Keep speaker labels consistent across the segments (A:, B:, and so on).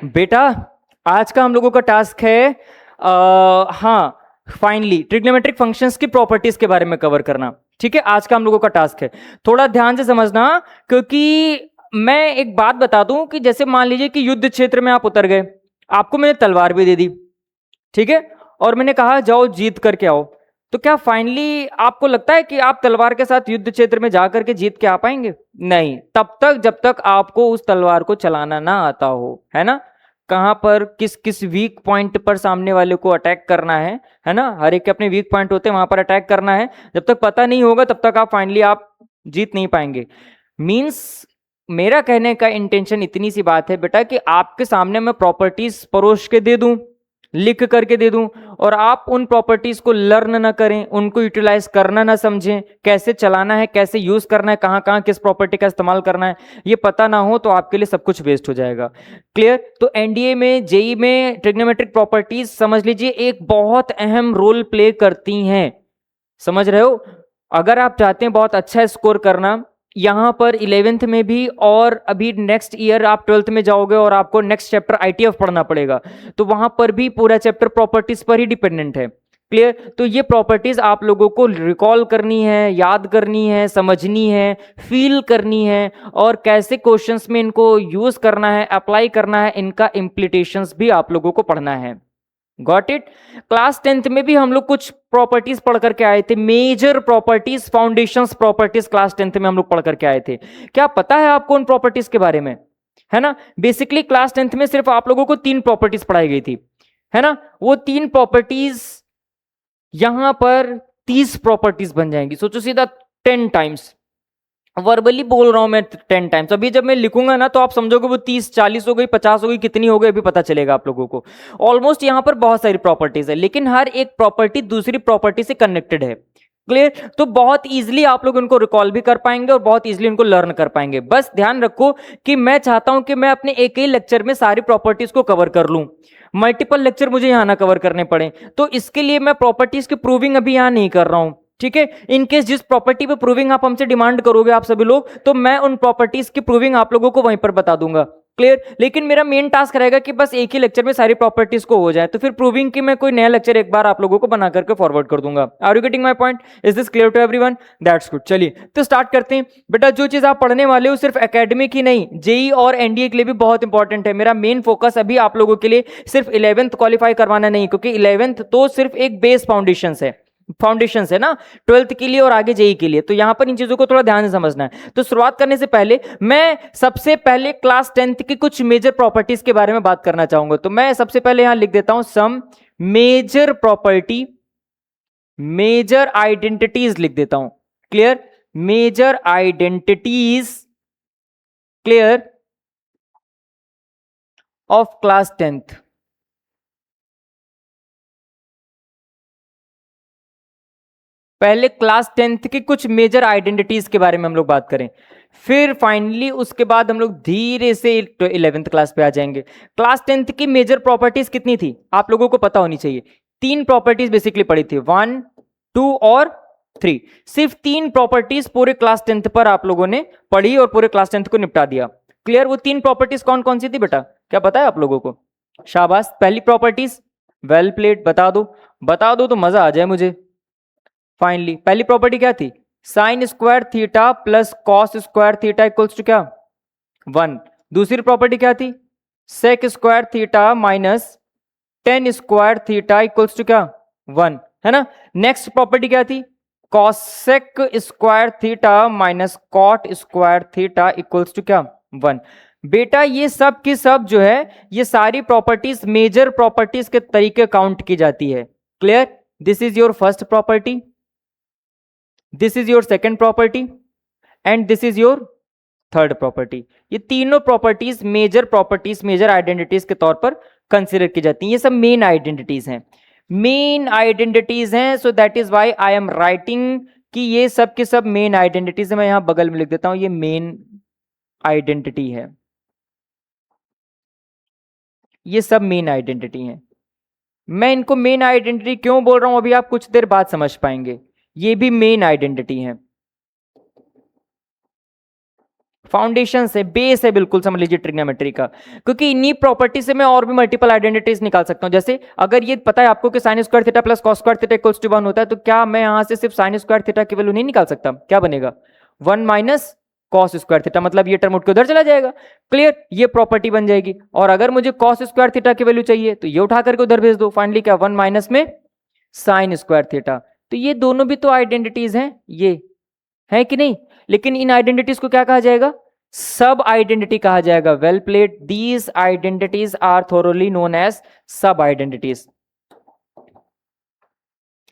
A: बेटा आज का हम लोगों का टास्क है हाँ फाइनली ट्रिग्नोमेट्रिक फंक्शंस की प्रॉपर्टीज के बारे में कवर करना। ठीक है, आज का हम लोगों का टास्क है। थोड़ा ध्यान से समझना, क्योंकि मैं एक बात बता दूं कि जैसे मान लीजिए कि युद्ध क्षेत्र में आप उतर गए, आपको मैंने तलवार भी दे दी, ठीक है, और मैंने कहा जाओ जीत करके आओ, तो क्या फाइनली आपको लगता है कि आप तलवार के साथ युद्ध क्षेत्र में जाकर के जीत के आ पाएंगे? नहीं, तब तक जब तक आपको उस तलवार को चलाना ना आता हो, है ना। कहां पर किस किस वीक पॉइंट पर सामने वाले को अटैक करना है ना, हर एक के अपने वीक पॉइंट होते हैं, वहां पर अटैक करना है। जब तक पता नहीं होगा तब तक आप फाइनली आप जीत नहीं पाएंगे। मींस मेरा कहने का इंटेंशन इतनी सी बात है बेटा कि आपके सामने मैं प्रॉपर्टीज परोस के दे दूं, लिख करके दे दूं, और आप उन प्रॉपर्टीज को लर्न ना करें, उनको यूटिलाइज करना ना समझें, कैसे चलाना है, कैसे यूज करना है, कहां कहां किस प्रॉपर्टी का इस्तेमाल करना है, ये पता ना हो तो आपके लिए सब कुछ वेस्ट हो जाएगा। क्लियर? तो एनडीए में, जेई में ट्रिग्नोमेट्रिक प्रॉपर्टीज समझ लीजिए एक बहुत अहम रोल प्ले करती हैं। समझ रहे हो? अगर आप चाहते हैं बहुत अच्छा स्कोर करना यहां पर 11th में भी, और अभी नेक्स्ट ईयर आप 12th में जाओगे और आपको नेक्स्ट चैप्टर आईटीएफ पढ़ना पड़ेगा, तो वहां पर भी पूरा चैप्टर प्रॉपर्टीज पर ही डिपेंडेंट है। क्लियर? तो ये प्रॉपर्टीज आप लोगों को रिकॉल करनी है, याद करनी है, समझनी है, फील करनी है, और कैसे क्वेश्चंस में इनको यूज करना है, अप्लाई करना है, इनका इम्प्लीटेशंस भी आप लोगों को पढ़ना है। Got it? क्लास 10th में भी हम लोग कुछ प्रॉपर्टीज पढ़ करके आए थे, major properties, foundations properties class 10th में हम लोग पढ़ करके आए थे। क्या पता है आपको उन प्रॉपर्टीज के बारे में? है ना, बेसिकली क्लास 10th में सिर्फ आप लोगों को 3 प्रॉपर्टीज पढ़ाई गई थी, है ना। वो 3 प्रॉपर्टीज यहां पर 30 प्रॉपर्टीज बन जाएंगी। सोचो सीधा 10 टाइम्स, वर्बली बोल रहा हूं मैं 10 टाइम्स। अभी जब मैं लिखूंगा ना तो आप समझोगे वो 30 40 हो गई, 50 हो गई, कितनी हो गई अभी पता चलेगा आप लोगों को। ऑलमोस्ट यहां पर बहुत सारी प्रॉपर्टीज है, लेकिन हर एक प्रॉपर्टी दूसरी प्रॉपर्टी से कनेक्टेड है। क्लियर? तो बहुत इजीली आप लोग उनको रिकॉल भी कर पाएंगे और बहुत इजीली उनको लर्न कर पाएंगे। बस ध्यान रखो कि मैं चाहता हूं कि मैं अपने एक ही लेक्चर में सारी प्रॉपर्टीज को कवर कर लूं, मल्टीपल लेक्चर मुझे यहां ना कवर करने पड़े। तो इसके लिए मैं प्रॉपर्टीज की प्रूविंग अभी यहां नहीं कर रहा हूं। ठीक है, इन केस जिस प्रॉपर्टी पे प्रूविंग आप हमसे डिमांड करोगे आप सभी लोग, तो मैं उन प्रॉपर्टीज की प्रूविंग आप लोगों को वहीं पर बता दूंगा। क्लियर? लेकिन मेरा मेन टास्क रहेगा कि बस एक ही लेक्चर में सारी प्रॉपर्टीज को हो जाए, तो फिर प्रूविंग की मैं कोई नया लेक्चर एक बार आप लोगों को बना करके फॉरवर्ड कर दूंगा। Are you getting my point? Is this clear to everyone? That's good. चलिए तो स्टार्ट करते हैं। बेटा जो चीज आप पढ़ने वाले हो सिर्फ एकेडमिक ही नहीं, जेई और एनडीए के लिए भी बहुत इंपॉर्टेंट है। मेरा मेन फोकस अभी आप लोगों के लिए सिर्फ 11th क्वालिफाई करवाना नहीं, क्योंकि 11th तो सिर्फ एक बेस फाउंडेशन है ना, 12th के लिए और आगे जेई के लिए। तो यहां पर इन चीजों को थोड़ा ध्यान से समझना है। तो शुरुआत करने से पहले मैं सबसे पहले क्लास 10th की कुछ मेजर प्रॉपर्टीज के बारे में बात करना चाहूंगा। तो मैं सबसे पहले यहां लिख देता हूं some major property, major identities लिख देता हूं। Clear? Major identities, clear, of class 10th। पहले क्लास 10th की कुछ मेजर आइडेंटिटीज के बारे में हम लोग बात करें, फिर फाइनली उसके बाद हम लोग धीरे से 11th क्लास पे आ जाएंगे। क्लास 10th की मेजर प्रॉपर्टीज कितनी थी आप लोगों को पता होनी चाहिए। 3 प्रॉपर्टीज बेसिकली पढ़ी थी, 1 2 और 3। सिर्फ 3 प्रॉपर्टीज पूरे क्लास 10th पर आप लोगों ने पढ़ी और पूरे क्लास 10th को निपटा दिया। क्लियर? वो 3 प्रॉपर्टीज कौन कौन सी थी बेटा, क्या पता है आप लोगों को? शाबाश। पहली प्रॉपर्टीज, वेल प्लेड। बता दो तो मजा आ जाए मुझे। फाइनली पहली प्रॉपर्टी क्या थी? Sine square theta plus cos square theta equals to क्या? 1। दूसरी प्रॉपर्टी क्या थी? Sec square theta minus tan square theta equals to क्या? 1, है ना। नेक्स्ट प्रॉपर्टी क्या थी? Cosec square theta minus cot square theta equals to क्या? 1। बेटा ये सब की सब जो है, ये सारी प्रॉपर्टीज मेजर प्रॉपर्टीज के तरीके काउंट की जाती है। Clear? This is your first property, this is your second property and this is your third property. ये तीनों प्रॉपर्टीज मेजर आइडेंटिटीज के तौर पर कंसिडर की जाती हैं। ये सब मेन आइडेंटिटीज हैं, so that is why I am writing कि ये सब के सब मेन आइडेंटिटीज है। मैं यहां बगल में लिख देता हूं ये मेन आइडेंटिटी है, ये सब मेन आइडेंटिटी है। मैं इनको मेन आइडेंटिटी क्यों बोल रहा हूं अभी आप कुछ देर बाद समझ पाएंगे। ये भी मेन आइडेंटिटी है। फाउंडेशन से, बेस है बिल्कुल, समझ लीजिए ट्रिग्नोमेट्री का, क्योंकि इन्हीं प्रॉपर्टी से मैं और भी मल्टीपल आइडेंटिटीज निकाल सकता हूं। जैसे अगर ये पता है आपको कि sine square theta plus cos square theta equals to 1 होता है, तो क्या मैं यहां से सिर्फ साइन स्क्वायर थीटा की वैल्यू नहीं निकाल सकता? क्या बनेगा? 1 माइनस कॉस स्क्वायर थीटा, मतलब ये टर्म उठ के उधर चला जाएगा। क्लियर, ये प्रॉपर्टी बन जाएगी। और अगर मुझे कॉस स्क्वायर थीटा की वैल्यू चाहिए तो ये उठा करके उधर भेज दो। फाइनली क्या, 1 माइनस में साइन स्क्वायर थीटा। तो ये दोनों भी तो आइडेंटिटीज हैं, ये है कि नहीं? लेकिन इन आइडेंटिटीज को क्या कहा जाएगा? सब आइडेंटिटी कहा जाएगा। Well played, these identities are thoroughly known as sub identities.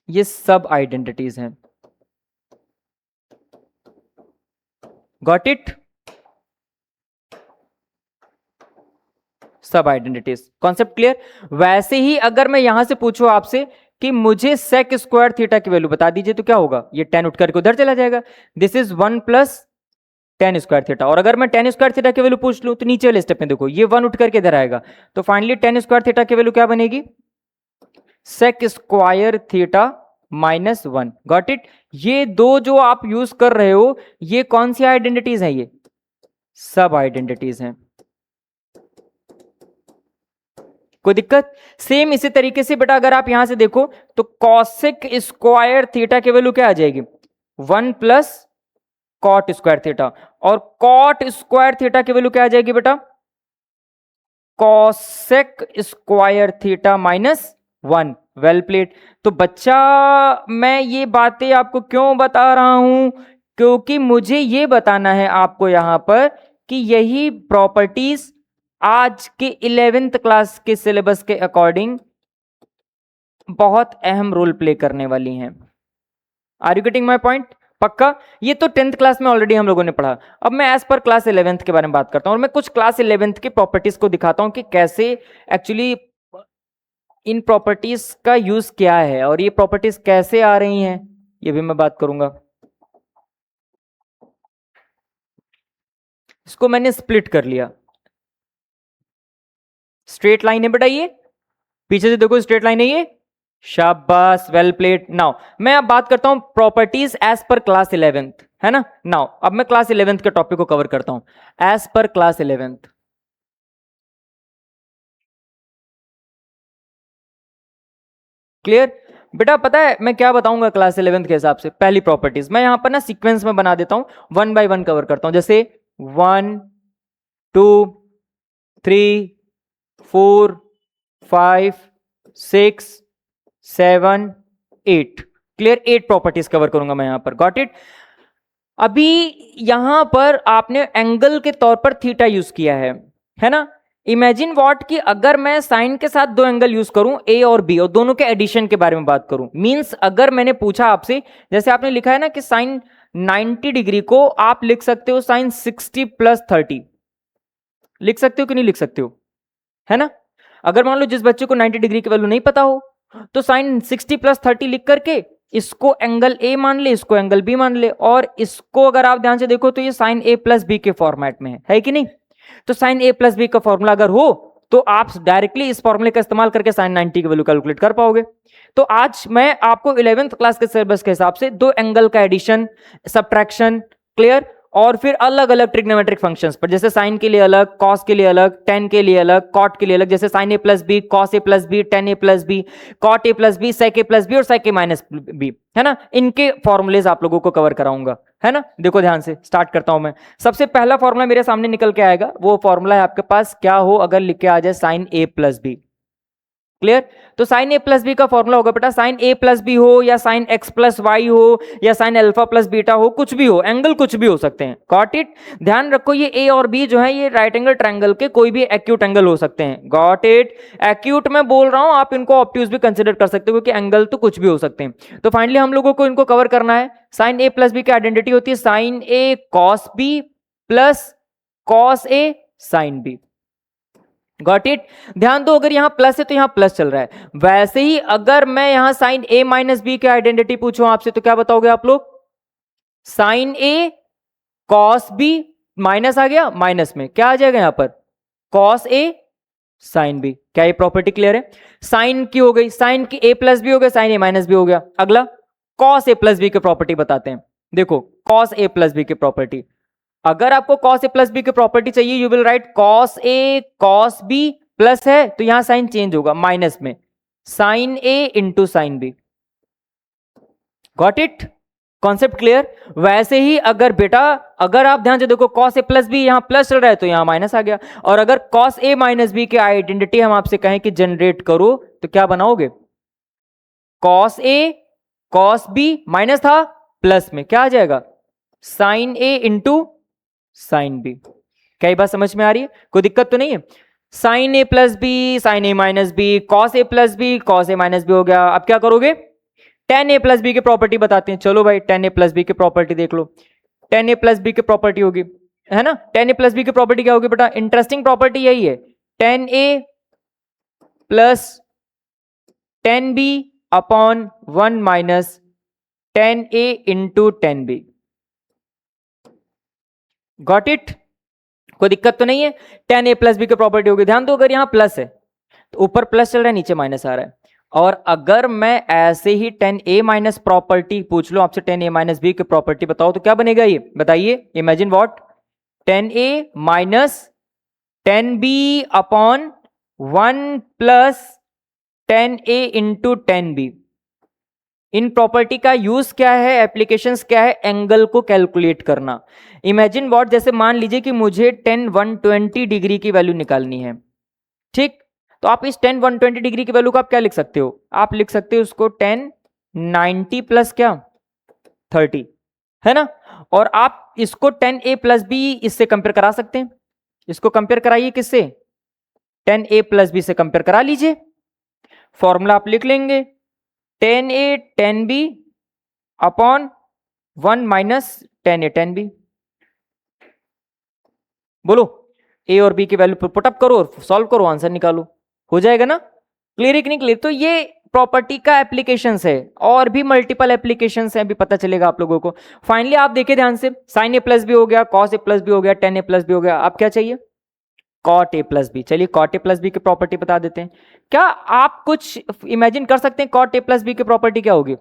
A: ये सब आइडेंटिटीज हैं। Got it? Sub identities, concept clear? वैसे ही अगर मैं यहां से पूछूं आपसे कि मुझे सेक स्क्वायर थीटा की वैल्यू बता दीजिए, तो क्या होगा? ये 10 उठ करके उधर चला जाएगा। This is 1 plus ten square theta. और अगर मैं टेन स्क्वायर थीटा की वैल्यू पूछ लूं तो नीचे वाले स्टेप में देखो ये 1 उठ करके इधर आएगा। तो फाइनली टेन स्क्वायर थीटा की वैल्यू क्या बनेगी? Sec square theta minus 1। Got it? ये दो जो आप यूज कर रहे हो, ये कौन सी आइडेंटिटीज हैं? ये सब आइडेंटिटीज हैं। कोई दिक्कत? सेम इसी तरीके से बेटा अगर आप यहां से देखो तो कॉसेक स्क्वायर थीटा की वैल्यू क्या आ जाएगी? 1 प्लस कॉट स्क्वायर थीटा। और कॉट स्क्वायर थीटा की वैल्यू क्या आ जाएगी बेटा? Cosec square theta minus 1। Well played. तो बच्चा मैं ये बातें आपको क्यों बता रहा हूं? क्योंकि मुझे ये बताना है आपको यहां पर कि यही प्रॉपर्टीज आज के 11th क्लास के सिलेबस के अकॉर्डिंग बहुत अहम रोल प्ले करने वाली हैं। Are you getting my point? पक्का? ये तो 10th क्लास में ऑलरेडी हम लोगों ने पढ़ा। अब मैं एज पर क्लास 11th के बारे में बात करता हूं और मैं कुछ क्लास 11th के प्रॉपर्टीज को दिखाता हूं कि कैसे एक्चुअली इन प्रॉपर्टीज का यूज क्या है और ये प्रॉपर्टीज कैसे आ रही हैं, ये भी मैं बात करूंगा। इसको मैंने स्प्लिट कर लिया। स्ट्रेट लाइन है बेटा, ये पीछे से देखो स्ट्रेट लाइन है ये। शाबाश, वेल प्लेड। नाउ मैं अब बात करता हूं properties as per class 11th, है ना? नाउ अब मैं क्लास 11th के टॉपिक को कवर करता हूं as per class 11th। Clear? बेटा पता है मैं क्या बताऊंगा क्लास 11th के हिसाब से? पहली प्रॉपर्टीज मैं यहां पर ना सीक्वेंस में बना देता हूं, 1 बाय 1 कवर करता हूं। जैसे 1 2 3 4 5 6 7 8। क्लियर? 8 प्रॉपर्टीज कवर करूंगा मैं यहां पर। Got it? अभी यहां पर आपने एंगल के तौर पर थीटा यूज किया है ना? इमेजिन व्हाट कि अगर मैं साइन के साथ दो एंगल यूज करूं, ए और बी, और दोनों के एडिशन के बारे में बात करूं। मींस अगर मैंने पूछा आपसे, जैसे आपने लिखा है ना कि साइन 90 डिग्री को आप लिख सकते हो साइन 60 प्लस 30, लिख सकते हो कि नहीं लिख सकते हो? है ना? अगर मान लो जिस बच्चे को 90 डिग्री की वैल्यू नहीं पता हो तो साइन 60 प्लस 30 लिख करके इसको एंगल ए मान ले, इसको एंगल बी मान ले, और इसको अगर आप ध्यान से देखो तो ये साइन ए प्लस बी के फॉर्मेट में है कि नहीं? तो साइन ए प्लस बी का फॉर्मूला अगर हो तो आप डायरेक्टली इस फॉर्मूले का इस्तेमाल करके साइन 90 की वैल्यू कैलकुलेट कर पाओगे। तो आज मैं आपको 11th क्लास के सिलेबस के हिसाब से दो एंगल का एडिशन, सब्ट्रैक्शन, क्लियर, और फिर अलग अलग ट्रिग्नोमेट्रिक फंक्शंस पर, जैसे साइन के लिए अलग, कॉस के लिए अलग, टेन के लिए अलग, कॉट के लिए अलग, जैसे साइन ए प्लस बी, कॉस ए प्लस बी, टेन ए प्लस बी, कॉट ए प्लस बी, सेक ए प्लस बी और सेक ए माइनस बी, है ना? इनके फॉर्मुलेज आप लोगों को कवर कराऊंगा, है ना? देखो ध्यान से स्टार्ट करता हूं मैं। सबसे पहला फॉर्मूला मेरे सामने निकल के आएगा, वो फॉर्मूला है आपके पास, क्या हो अगर लिख के आ जाए साइन ए प्लस बी। क्लियर? तो साइन ए प्लस बी का फॉर्मूला होगा बेटा, साइन ए प्लस बी हो या साइन एक्स प्लस वाई हो या साइन अल्फा प्लस बीटा हो, कुछ भी हो, एंगल कुछ भी हो सकते हैं। Got it? ध्यान रखो ये ए और बी जो है ये राइट एंगल ट्रायंगल के कोई भी एक्यूट एंगल हो सकते हैं। Got it? एक्यूट मैं बोल रहा हूं, आप इनको ऑब्ट्यूज भी कंसिडर कर सकते हो क्योंकि एंगल तो कुछ भी हो सकते हैं। तो फाइनली हम लोगों को इनको कवर करना है। साइन ए प्लस बी की आइडेंटिटी होती है sine A cos B plus cos A sine B. Got it? ध्यान दो अगर यहां प्लस है तो यहां प्लस चल रहा है। वैसे ही अगर मैं यहां साइन ए माइनस बी की आइडेंटिटी पूछूं आपसे तो क्या बताओगे आप लोग? साइन ए कॉस बी, माइनस आ गया, माइनस में क्या आ जाएगा यहां पर? Cos A sign B. क्या ये प्रॉपर्टी क्लियर है? साइन की हो गई, साइन की ए प्लस बी हो गया, साइन ए माइनस बी हो गया। अगला कॉस ए प्लस बी की प्रॉपर्टी बताते हैं। देखो कॉस ए प्लस बी की प्रॉपर्टी, अगर आपको cos a प्लस बी की प्रॉपर्टी चाहिए, you will write cos a cos b plus है तो यहां साइन चेंज होगा, माइनस में sin a into sine B. Got it? Concept clear? वैसे ही अगर बेटा, अगर आप ध्यान से देखो cos a प्लस बी यहां प्लस चल रहा है तो यहां माइनस आ गया, और अगर cos a माइनस बी की आइडेंटिटी हम आपसे कहें कि जनरेट करो तो क्या बनाओगे? cos a cos b minus था, प्लस में क्या आ जाएगा? sin a into sign B. क्या ये बात समझ में आ रही है? कोई दिक्कत तो नहीं है? साइन ए प्लस बी साइन ए माइनस बी, कॉस ए प्लस बी कॉस ए माइनस बी हो गया। अब क्या करोगे? टेन ए प्लस बी की प्रॉपर्टी बताते हैं। चलो भाई टेन ए प्लस बी की प्रॉपर्टी देख लो। टेन ए प्लस बी की प्रॉपर्टी होगी, है ना? टेन ए प्लस बी की प्रॉपर्टी क्या होगी बेटा? इंटरेस्टिंग प्रॉपर्टी यही है, tan A plus tan B upon one minus tan A into tan B. Got it? कोई दिक्कत तो नहीं है? टेन ए प्लस बी की प्रॉपर्टी होगी। ध्यान दो, अगर यहां प्लस है तो ऊपर प्लस चल रहा है, नीचे माइनस आ रहा है। और अगर मैं ऐसे ही टेन ए माइनस प्रॉपर्टी पूछ लो आपसे, टेन ए माइनस बी की प्रॉपर्टी बताओ तो क्या बनेगा? ये बताइए, imagine what? Tan A minus tan B upon one plus tan A into tan B. इन प्रॉपर्टी का यूज क्या है, एप्लीकेशंस क्या है? एंगल को कैलकुलेट करना। इमेजिन व्हाट, जैसे मान लीजिए कि मुझे टेन 120 डिग्री की वैल्यू निकालनी है, ठीक? तो आप इस टेन 120 डिग्री की वैल्यू को आप क्या लिख सकते हो? आप लिख सकते हो उसको टेन 90 प्लस क्या 30, है ना? और आप इसको टेन ए प्लस बी इससे कंपेयर करा सकते हैं। इसको कंपेयर कराइए किससे? टेन ए प्लस बी से कंपेयर करा लीजिए। फॉर्मूला आप लिख लेंगे, tan A tan B upon one minus tan A tan B. बोलो, ए और बी की वैल्यू पुटअप करो और सॉल्व करो, आंसर निकालो, हो जाएगा ना? क्लियर है कि नहीं क्लियर? तो ये प्रॉपर्टी का एप्लीकेशंस है, और भी मल्टीपल एप्लीकेशंस हैं, अभी पता चलेगा आप लोगों को। फाइनली आप देखिए ध्यान से, साइन ए प्लस बी हो गया, कॉस ए प्लस बी हो गया, टेन ए प्लस बी हो गया। अब क्या चाहिए? कॉट ए प्लस बी। चलिए कॉट ए प्लस बी की प्रॉपर्टी बता देते हैं। क्या आप कुछ इमेजिन कर सकते हैं कॉट ए प्लस बी की प्रॉपर्टी क्या होगी?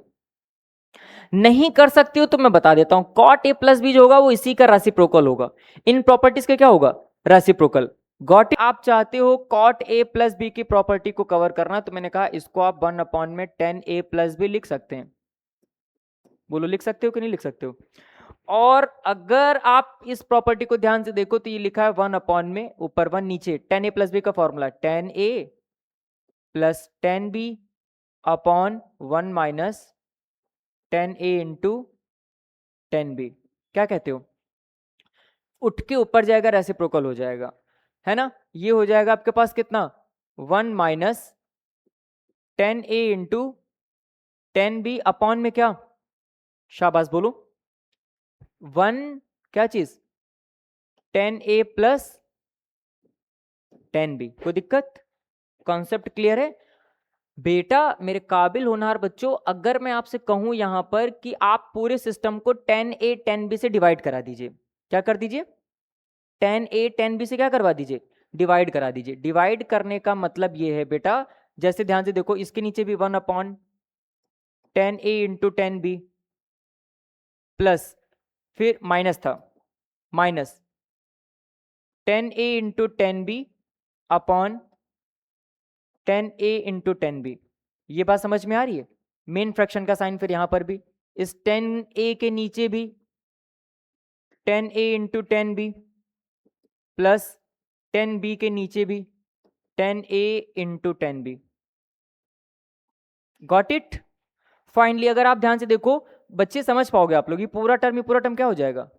A: नहीं कर सकते हो तो मैं बता देता हूं, कॉट ए प्लस बी जो होगा वो इसी का रेसिप्रोकल होगा। इन प्रॉपर्टीज का क्या होगा? रेसिप्रोकल। गॉट? आप चाहते हो कॉट ए प्लस बी की प्रॉपर्टी को कवर करना, तो मैंने कहा इसको आप वन अपॉन में टेन ए प्लस बी लिख सकते हैं। बोलो, लिख सकते हो कि नहीं लिख सकते हो? और अगर आप इस प्रॉपर्टी को ध्यान से देखो तो ये लिखा है वन अपॉन में, ऊपर वन नीचे टेन ए प्लस बी का formula tan A plus tan B upon one minus tan A into tan B. क्या कहते हो? उठ के ऊपर जाएगा, रेसिप्रोकल हो जाएगा, है ना? ये हो जाएगा आपके पास कितना? One minus tan A into tan B upon में क्या? शाबाश बोलो, वन क्या चीज? टेन ए प्लस टेन बी। कोई दिक्कत? कॉन्सेप्ट क्लियर है बेटा? मेरे काबिल होनहार बच्चों, अगर मैं आपसे कहूं यहां पर कि आप पूरे सिस्टम को टेन ए टेन बी से डिवाइड करा दीजिए, क्या कर दीजिए? टेन ए टेन बी से क्या करवा दीजिए? डिवाइड करा दीजिए। डिवाइड करने का मतलब ये है बेटा, जैसे ध्यान से देखो, इसके नीचे भी one upon tan A into tan B plus, फिर माइनस था, minus tan A into tan B upon tan A into tan B. ये बात समझ में आ रही है? मेन फ्रैक्शन का साइन फिर यहां पर भी, इस टेन ए के नीचे भी tan A into tan B plus tan B के नीचे भी tan A into tan B. Got it? Finally अगर आप ध्यान से देखो बच्चे, समझ पाओगे आप लोग, ये पूरा टर्म क्या हो जाएगा?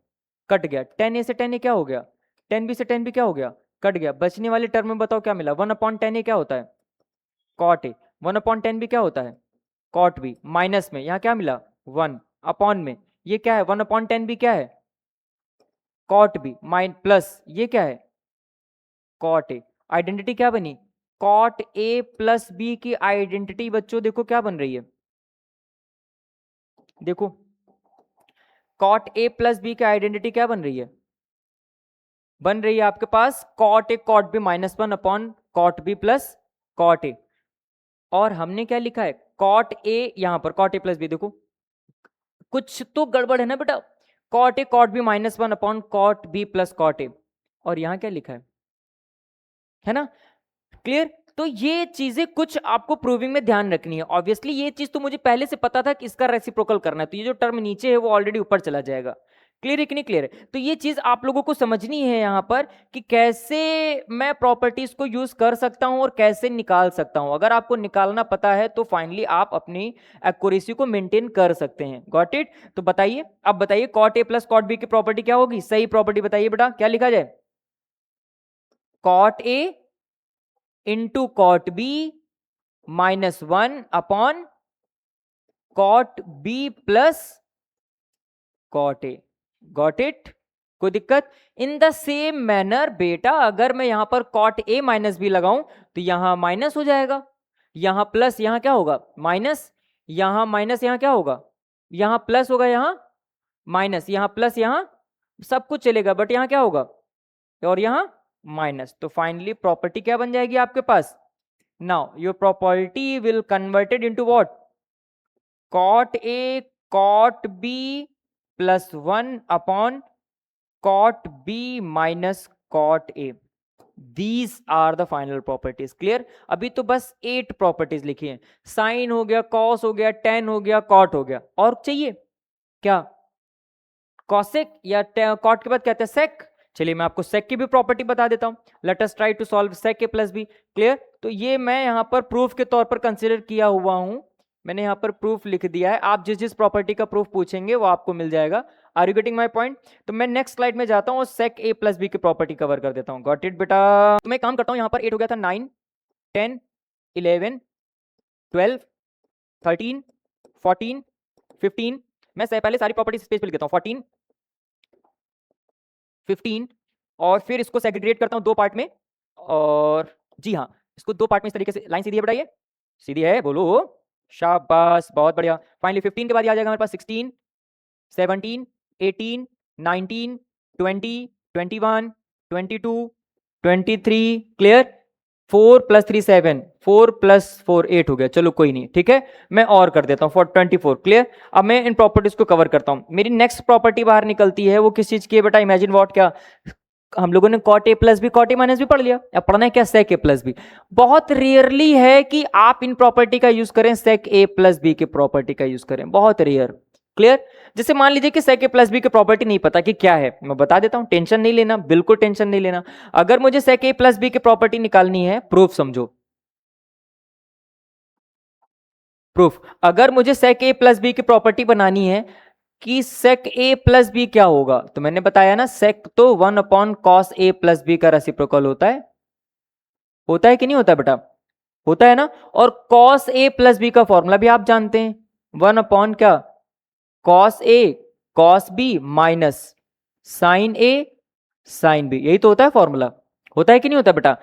A: कट गया। टेन ए से टेन ए क्या हो गया? टेन बी से टेन बी क्या हो गया? कट गया। बचने वाले टर्म में बताओ क्या मिला? वन अपॉन टेन ए क्या होता है? Cot A. One upon tan B क्या होता है? Cot B. माइनस में यहाँ क्या मिला? वन अपॉन में ये क्या है? वन अपॉन टेन बी क्या है? Cot B. माइन प्लस ये क्या है? कॉट ए। आइडेंटिटी क्या बनी? कॉट ए प्लस बी की आइडेंटिटी बच्चों देखो क्या बन रही है, देखो कॉट ए प्लस बी की आइडेंटिटी क्या बन रही है? बन रही है आपके पास cot A cot B minus one upon cot B plus cot A. और हमने क्या लिखा है? कॉट ए, यहां पर कॉट ए प्लस बी। देखो कुछ तो गड़बड़ है ना बेटा, cot A cot B -1 upon cot B plus cot A, और यहां क्या लिखा है ना? क्लियर? तो ये चीजें कुछ आपको प्रूविंग में ध्यान रखनी है। ऑब्वियसली ये चीज तो मुझे पहले से पता था कि इसका रेसिप्रोकल करना है, तो ये जो टर्म नीचे है वो ऑलरेडी ऊपर चला जाएगा। क्लियर है कि नहीं क्लियर है? तो ये चीज आप लोगों को समझनी है यहां पर कि कैसे मैं प्रॉपर्टीज को यूज कर सकता हूं और कैसे निकाल सकता हूं। अगर आपको निकालना पता है तो फाइनली आप अपनी एक्यूरेसी को मेंटेन कर सकते हैं। Got it? तो बताइए, अब बताइए कॉट ए प्लस कॉट बी की प्रॉपर्टी क्या होगी? सही प्रॉपर्टी बताइए बेटा, क्या लिखा जाए? Cot A into cot B -1 upon cot B plus cot A. Got it? कोई दिक्कत? इन द सेम मैनर बेटा, अगर मैं यहां पर कॉट ए माइनस बी लगाऊं तो यहां माइनस हो जाएगा, यहां प्लस, यहां क्या होगा? माइनस, यहां माइनस, यहां क्या होगा? यहां प्लस होगा, यहां माइनस, यहां प्लस, यहां सब कुछ चलेगा, बट यहां क्या होगा? और यहां माइनस। तो फाइनली प्रॉपर्टी क्या बन जाएगी आपके पास? Now your property will converted into what? Cot A cot B +1 upon cot B minus cot A. These are the final properties. Clear? अभी तो बस 8 प्रॉपर्टीज लिखी हैं। साइन हो गया, कॉस हो गया, टेन हो गया, कॉट हो गया, और चाहिए क्या? कॉसेक या कॉट के बाद कहते हैं सेक। चलिए मैं आपको सेक की भी प्रॉपर्टी बता देता हूं। Let us try to solve sec A plus B. Clear? तो ये मैं यहां पर प्रूफ के तौर पर कंसीडर किया हुआ हूं, मैंने यहां पर प्रूफ लिख दिया है। आप जिस जिस प्रॉपर्टी का प्रूफ पूछेंगे वो आपको मिल जाएगा। Are you getting my point? तो मैं नेक्स्ट स्लाइड में जाता हूं और सेक ए प्लस बी की प्रॉपर्टी कवर कर देता हूं। गॉट इट बेटा? तो मैं काम करता हूं, यहां पर 8 हो गया था, 9 10 11 12 13 14 15। मैं पहले सारी प्रॉपर्टी स्पेस पे लिख देता हूं, 14 15, और फिर इसको सेग्रीगेट करता हूं 2 पार्ट में। और जी हाँ, इसको 2 पार्ट में इस तरीके से। लाइन सीधी है बेटा? ये सीधी है, बोलो शाबाश, बहुत बढ़िया। फाइनली 15 के बाद ये आ जाएगा हमारे पास 16 17 18 19 20 21 22 23। क्लियर? 4 + 3 7, 4 + 4 8 हो गया। चलो कोई नहीं, ठीक है, मैं और कर देता हूं फॉर 24। क्लियर? अब मैं इन प्रॉपर्टीज को कवर करता हूं। मेरी नेक्स्ट प्रॉपर्टी बाहर निकलती है, वो किस चीज की है बेटा? Imagine what? क्या हम लोगों ने cot A plus B cot A minus भी पढ़ लिया, अब पढ़ना है क्या? सेक ए प्लस बी। बहुत रेयरली है कि आप इन प्रॉपर्टी का यूज करें, सेक ए प्लस बी की प्रॉपर्टी का यूज करें, बहुत रेयर। क्लियर? जैसे मान लीजिए कि सेक ए प्लस बी की प्रॉपर्टी नहीं पता कि क्या है, मैं बता देता हूं, टेंशन नहीं लेना, बिल्कुल टेंशन नहीं लेना। अगर मुझे सेक ए प्लस बी की प्रॉपर्टी निकालनी है, प्रूफ समझो, प्रूफ। अगर मुझे सेक ए प्लस बी की प्रॉपर्टी बनानी है कि सेक ए प्लस बी क्या होगा, तो मैंने बताया ना, सेक तो 1 अपॉन कॉस ए प्लस बी का रेसिप्रोकल होता है कि नहीं होता बेटा? होता है ना। और कॉस ए प्लस बी का फॉर्मूला भी आप जानते हैं, 1 अपॉन क्या? Cos A cos B minus sin A sine B. यही तो होता है फॉर्मूला, होता है कि नहीं होता बेटा?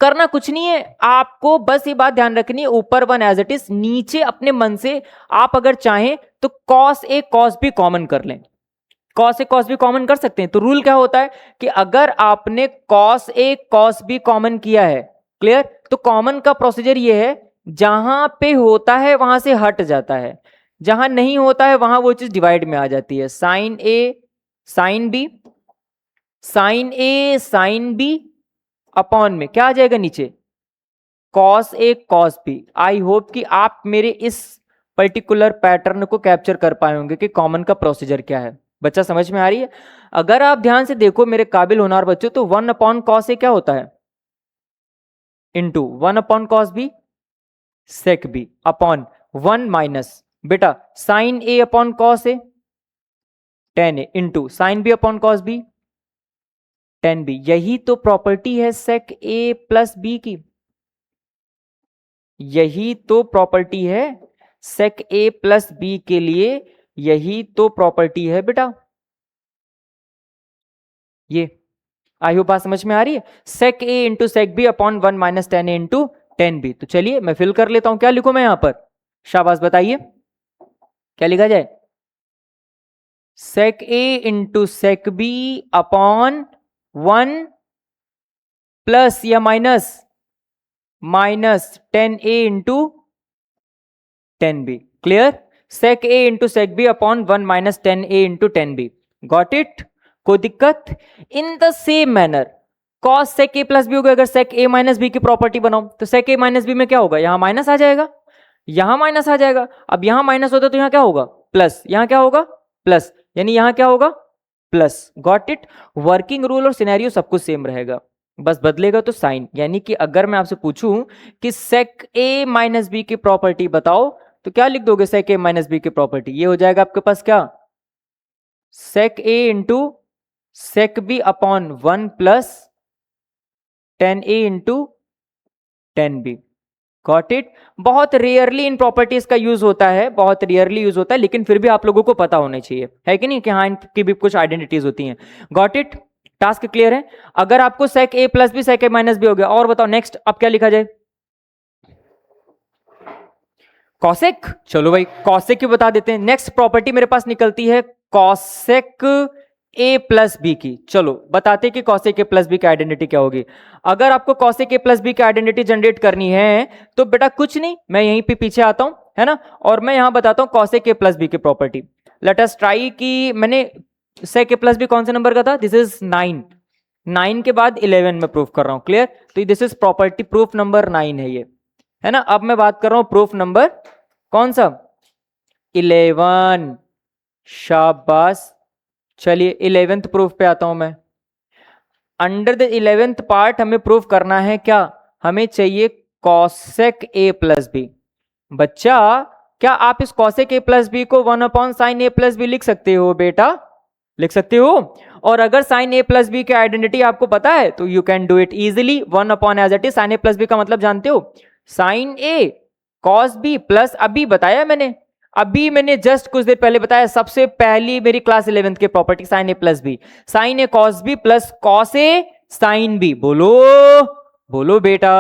A: करना कुछ नहीं है, आपको बस ये बात ध्यान रखनी है, ऊपर 1 एज इट इज, नीचे अपने मन से आप अगर चाहें तो cos A cos B common कर लें। Cos A cos B common कर सकते हैं। तो रूल क्या होता है कि अगर आपने cos A cos B common किया है, क्लियर, तो कॉमन का प्रोसीजर ये है, जहां पे होता है वहां से हट जाता है, जहां नहीं होता है वहां वो चीज डिवाइड में आ जाती है। साइन ए साइन बी, साइन ए साइन बी अपॉन में क्या आ जाएगा नीचे? Cos A cos B. I hope कि आप मेरे इस पर्टिकुलर पैटर्न को कैप्चर कर पाए होंगे कि कॉमन का प्रोसीजर क्या है। बच्चा समझ में आ रही है? अगर आप ध्यान से देखो मेरे काबिल होनहार बच्चों, तो 1 अपॉन कॉस ए क्या होता है? Into 1 upon cos B sec B upon 1 minus बेटा sin A upon cos A tan A into sign B upon cos B tan B. यही तो प्रॉपर्टी है सेक ए प्लस बी की, यही तो प्रॉपर्टी है सेक ए प्लस बी के लिए, यही तो प्रॉपर्टी है बेटा। ये आई होप बात समझ में आ रही है? Sec A into sec B upon 1 minus tan A into tan B. तो चलिए मैं फिल कर लेता हूं, क्या लिखूं मैं यहां पर? शाबाश बताइए क्या लिखा जाए? Sec A into sec B upon 1 plus या minus tan A into tan B. Clear? Sec A into sec B upon 1 minus tan A into tan B. Got it? कोई दिक्कत? In the same manner cosec A plus B होगा, अगर sec A minus B की property बनाओ तो सेक A minus B में क्या होगा, यहां माइनस आ जाएगा, यहां माइनस आ जाएगा। अब यहां माइनस होता तो यहां क्या होगा, प्लस, यहां क्या होगा, प्लस, यानी यहां क्या होगा, plus. Got it? Working rule और सिनेरियो सब कुछ सेम रहेगा, बस बदलेगा तो साइन। यानी कि अगर मैं आपसे पूछूं कि सेक ए माइनस बी की प्रॉपर्टी बताओ तो क्या लिख दोगे, सेक ए माइनस बी की प्रॉपर्टी ये हो जाएगा आपके पास क्या, sec A into sec B upon 1 plus tan A into tan B. Got it? बहुत रेयरली इन प्रॉपर्टीज का यूज होता है, बहुत रेयरली यूज होता है, लेकिन फिर भी आप लोगों को पता होना चाहिए, है कि नहीं, कि हाँ इनकी भी कुछ आइडेंटिटीज होती हैं। Got it? टास्क क्लियर है? अगर आपको सेक ए plus b sec A minus B हो गया, और बताओ नेक्स्ट अब क्या लिखा जाए, कॉसेक। चलो भाई कॉसेक की बता देते हैं। नेक्स्ट प्रॉपर्टी मेरे पास निकलती है कॉसेक ए प्लस बी की। चलो बताते हैं कि कॉसेक ए प्लस बी की आइडेंटिटी क्या होगी। अगर आपको कॉसेक ए प्लस बी की आइडेंटिटी जनरेट करनी है तो बेटा कुछ नहीं, मैं यहीं पे पीछे आता हूं, है ना, और मैं यहां बताता हूं कॉसेक ए प्लस बी की प्रॉपर्टी। लेट अस ट्राई कि मैंने सेक ए प्लस बी कौन से नंबर का था, दिस इज 9, 9 के बाद 11 में प्रूफ कर रहा हूं, क्लियर? तो this is property proof number 9 है ये, है ना। अब मैं बात कर रहा हूं प्रूफ नंबर कौन सा, 11। शाबाश। चलिए 11th प्रूफ पे आता हूं मैं। अंडर द 11th पार्ट हमें प्रूफ करना है क्या, हमें चाहिए कॉसेक ए प्लस बी। बच्चा क्या आप इस कॉसेक ए प्लस बी को 1 अपॉन साइन ए प्लस बी लिख सकते हो बेटा, लिख सकते हो? और अगर साइन ए प्लस बी की आइडेंटिटी आपको पता है तो you can do it easily, 1 upon as it is. Sine A plus B का मतलब जानते हो, साइन ए कॉस बी प्लस, अभी मैंने जस्ट कुछ देर पहले बताया, सबसे पहली मेरी क्लास 11th की प्रॉपर्टी साइन ए प्लस बी, साइन ए कॉस बी प्लस कॉस ए साइन बी। बोलो बोलो बेटा,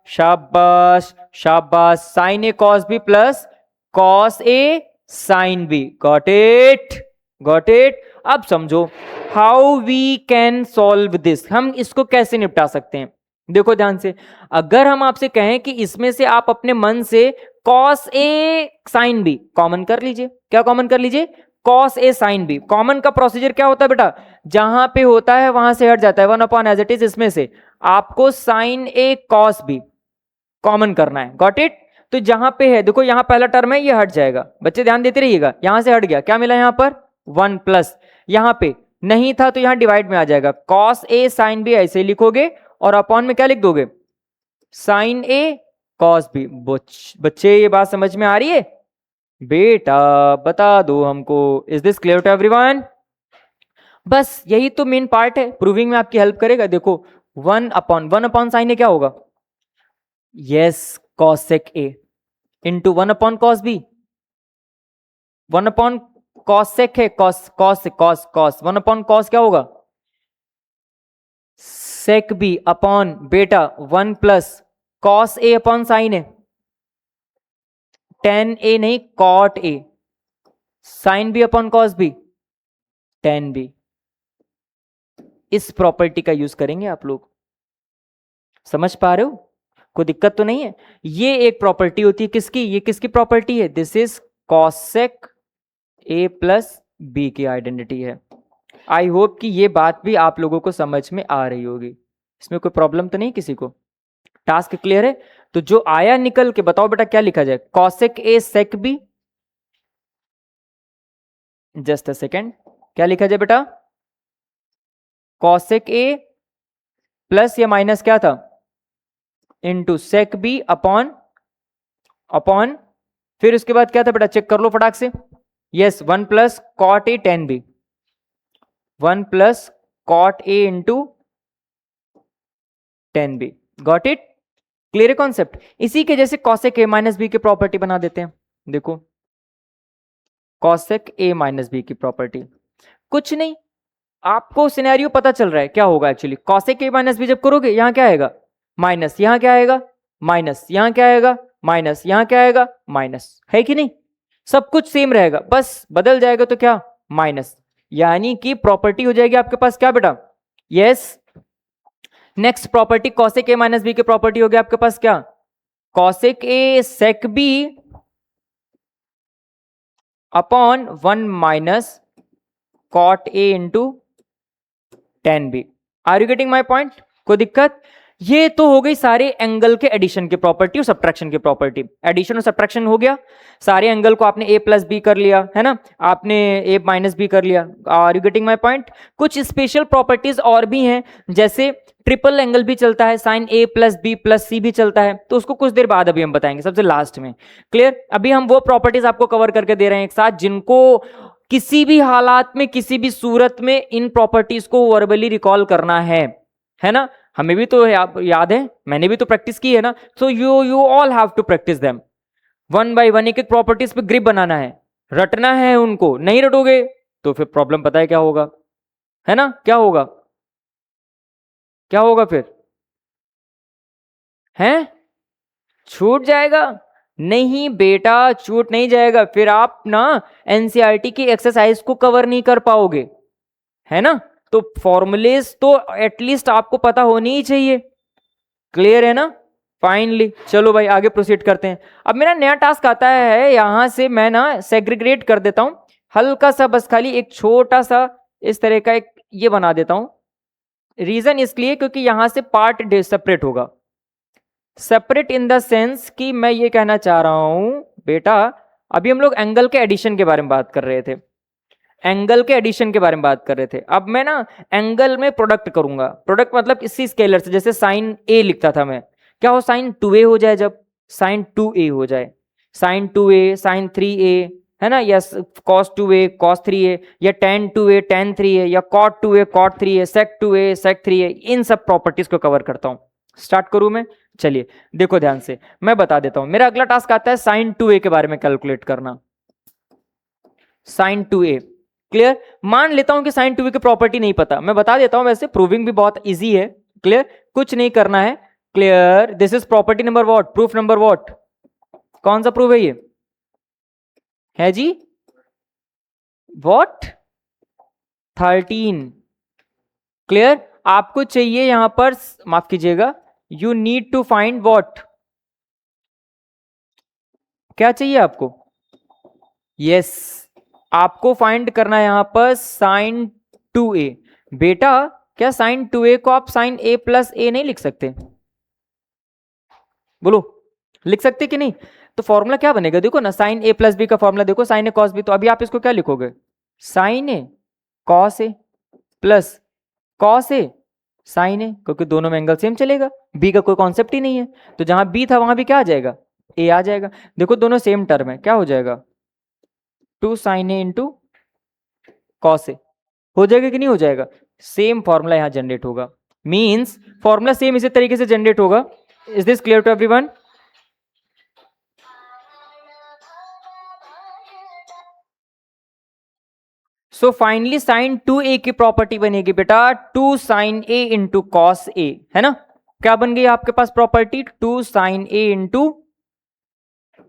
A: शाबाश शाबाश, sine A cos B plus cos A sine B. Got it? Got it? अब समझो how we can solve this, हम इसको कैसे निपटा सकते हैं। देखो ध्यान से, अगर हम आपसे कहें कि इसमें से आप अपने मन से cos A sine B common कर लीजिए, क्या कॉमन कर लीजिए, cos A sine B. Common का प्रोसीजर क्या होता है बेटा, जहां पे होता है वहां से हट जाता है, 1 अपॉन एज इट इज। इसमें से आपको साइन ए कॉस बी कॉमन करना है। Got it? तो जहां पे है देखो, यहां पहला टर्म है, ये हट जाएगा, बच्चे ध्यान देते रहिएगा, यहां से हट गया, क्या मिला यहां पर 1 प्लस, यहां पे नहीं था तो यहां डिवाइड में आ जाएगा, कॉस ए साइन बी ऐसे लिखोगे और अपॉन में क्या लिख दोगे, साइन ए कॉस बी। बच्चे ये बात समझ में आ रही है? बेटा बता दो हमको, is this clear to everyone? बस यही तो मेन पार्ट है, प्रूविंग में आपकी हेल्प करेगा। देखो 1 अपॉन साइन ए क्या होगा, yes cosec A into 1 upon cos B, 1 upon cosec है, cos cos cos cos, 1 upon cos क्या होगा, सेक बी अपॉन बेटा 1 plus cos A upon sign A, tan A नहीं cot A, sign B upon cos B, tan B. इस property का use करेंगे आप लोग, समझ पा रहे हो? कोई दिक्कत तो नहीं है? ये एक प्रॉपर्टी होती है किसकी, ये किसकी प्रॉपर्टी है, this is cosec A plus B की आइडेंटिटी है। आई होप कि ये बात भी आप लोगों को समझ में आ रही होगी, इसमें कोई प्रॉब्लम तो नहीं किसी को? टास्क क्लियर है? तो जो आया निकल के बताओ बेटा क्या लिखा जाए, cosec A sec B, just a second, क्या लिखा जाए बेटा, कॉसेक ए प्लस या माइनस क्या था, into sec B upon upon, फिर उसके बाद क्या था बेटा, चेक कर लो फटाक से, yes 1 plus cot A tan B, 1 plus cot A into tan B. Got it? Clear है कॉन्सेप्ट? इसी के जैसे कॉसेक ए माइनस बी की प्रॉपर्टी बना देते हैं। देखो कॉसेक ए माइनस बी की प्रॉपर्टी कुछ नहीं, आपको सिनेरियो पता चल रहा है क्या होगा actually. Cosec A minus B जब करोगे यहां क्या आएगा, माइनस, यहां क्या आएगा माइनस, यहां क्या आएगा माइनस, यहां क्या आएगा माइनस, है कि नहीं? सब कुछ सेम रहेगा, बस बदल जाएगा तो क्या, माइनस। यानी कि प्रॉपर्टी हो जाएगी आपके पास क्या बेटा, yes. Next property cosec A minus B की प्रॉपर्टी हो गया आपके पास क्या, cosec A sec B upon 1 minus cot A into tan B। Are you getting my point? कोई दिक्कत? ये तो हो गई सारे एंगल के एडिशन की प्रॉपर्टी और सब्ट्रैक्शन की प्रॉपर्टी। एडिशन और सब्ट्रैक्शन हो गया, सारे एंगल को आपने a प्लस बी कर लिया है ना, आपने a माइनस बी कर लिया। Are you getting my point? कुछ स्पेशल प्रॉपर्टीज और भी हैं, जैसे ट्रिपल एंगल भी चलता है, sign a plus B plus C भी चलता है, तो उसको कुछ देर बाद अभी हम बताएंगे, सबसे लास्ट में। क्लियर? अभी हम वो प्रॉपर्टीज आपको कवर करके दे रहे हैं एक साथ, जिनको किसी भी हालात में, किसी भी सूरत में इन प्रॉपर्टीज को वर्बली रिकॉल करना है ना। हमें भी तो याद है, मैंने भी तो प्रैक्टिस की है ना। So you all have to practice them one by one. एक एक प्रॉपर्टीज पे ग्रिप बनाना है, रटना है उनको। नहीं रटोगे तो फिर प्रॉब्लम पता है क्या होगा, है ना? क्या होगा? क्या होगा फिर? हैं? छूट जाएगा? नहीं बेटा, छूट नहीं जाएगा। फिर आप ना एनसीईआरटी की एक्सरसाइज को कवर नहीं कर पाओगे, है ना। तो फॉर्मूलेस तो एटलीस्ट आपको पता होनी ही चाहिए। क्लियर है ना? फाइनली चलो भाई आगे प्रोसीड करते हैं। अब मेरा नया टास्क आता है, यहां से मैं ना सेग्रीगेट कर देता हूं हल्का सा, बस खाली एक छोटा सा इस तरह का एक ये बना देता हूं। रीजन इसलिए क्योंकि यहां से पार्ट सेपरेट होगा। सेपरेट इन द सेंस कि मैं ये कहना चाह रहा हूं बेटा, अभी हम लोग एंगल के एडिशन के बारे में बात कर रहे थे, एंगल के एडिशन के बारे में बात कर रहे थे। अब मैं ना एंगल में प्रोडक्ट करूंगा। प्रोडक्ट मतलब इसी स्केलर से, जैसे साइन ए लिखता था मैं, क्या हो साइन 2a हो जाए, जब साइन 2a हो जाए, साइन 2a साइन 3a, है ना, या cos 2a cos 3a, या tan 2a tan 3a, या cot 2a cot 3a, sec 2a sec 3a, इन सब प्रॉपर्टीज को कवर करता हूं। स्टार्ट करूं मैं? चलिए देखो ध्यान से, मैं बता देता हूं। मेरा अगला टास्क आता है साइन 2a के बारे में कैलकुलेट करना। Sine 2a clear? मान लेता हूं कि साइन 2a की प्रॉपर्टी नहीं पता, मैं बता देता हूं, वैसे प्रूविंग भी बहुत इजी है। क्लियर? कुछ नहीं करना है। Clear? This is property number what, proof number what, कौन सा प्रूफ है ये? है जी व्हाट? 13। क्लियर? आपको चाहिए यहां पर, माफ कीजिएगा, you need to find what, क्या चाहिए आपको? यस, आपको फाइंड करना है यहां पर साइन 2a। बेटा क्या साइन 2a को आप साइन a प्लस ए नहीं लिख सकते? बोलो, लिख सकते कि नहीं? तो फॉर्मूला क्या बनेगा, देखो ना, साइन a प्लस बी का फॉर्मूला देखो, साइन ए कॉस बी। तो अभी आप इसको क्या लिखोगे? Sign A cos A plus cos A sin ए, क्योंकि दोनों में एंगल सेम चलेगा, बी का कोई कॉन्सेप्ट ही नहीं है। तो जहां बी था वहां भी क्या आ जाएगा? ए आ जाएगा। देखो दोनों सेम टर्म है, क्या हो जाएगा? 2 sign A into cos A हो जाएगा कि नहीं हो जाएगा? सेम फॉर्मूला यहां जनरेट होगा, मींस फॉर्मूला सेम इसी तरीके से जनरेट होगा। Is this clear to everyone? So finally sin 2a की प्रॉपर्टी बनेगी बेटा 2 sign a into cos A, है ना। क्या बन गई आपके पास property? 2 sign a into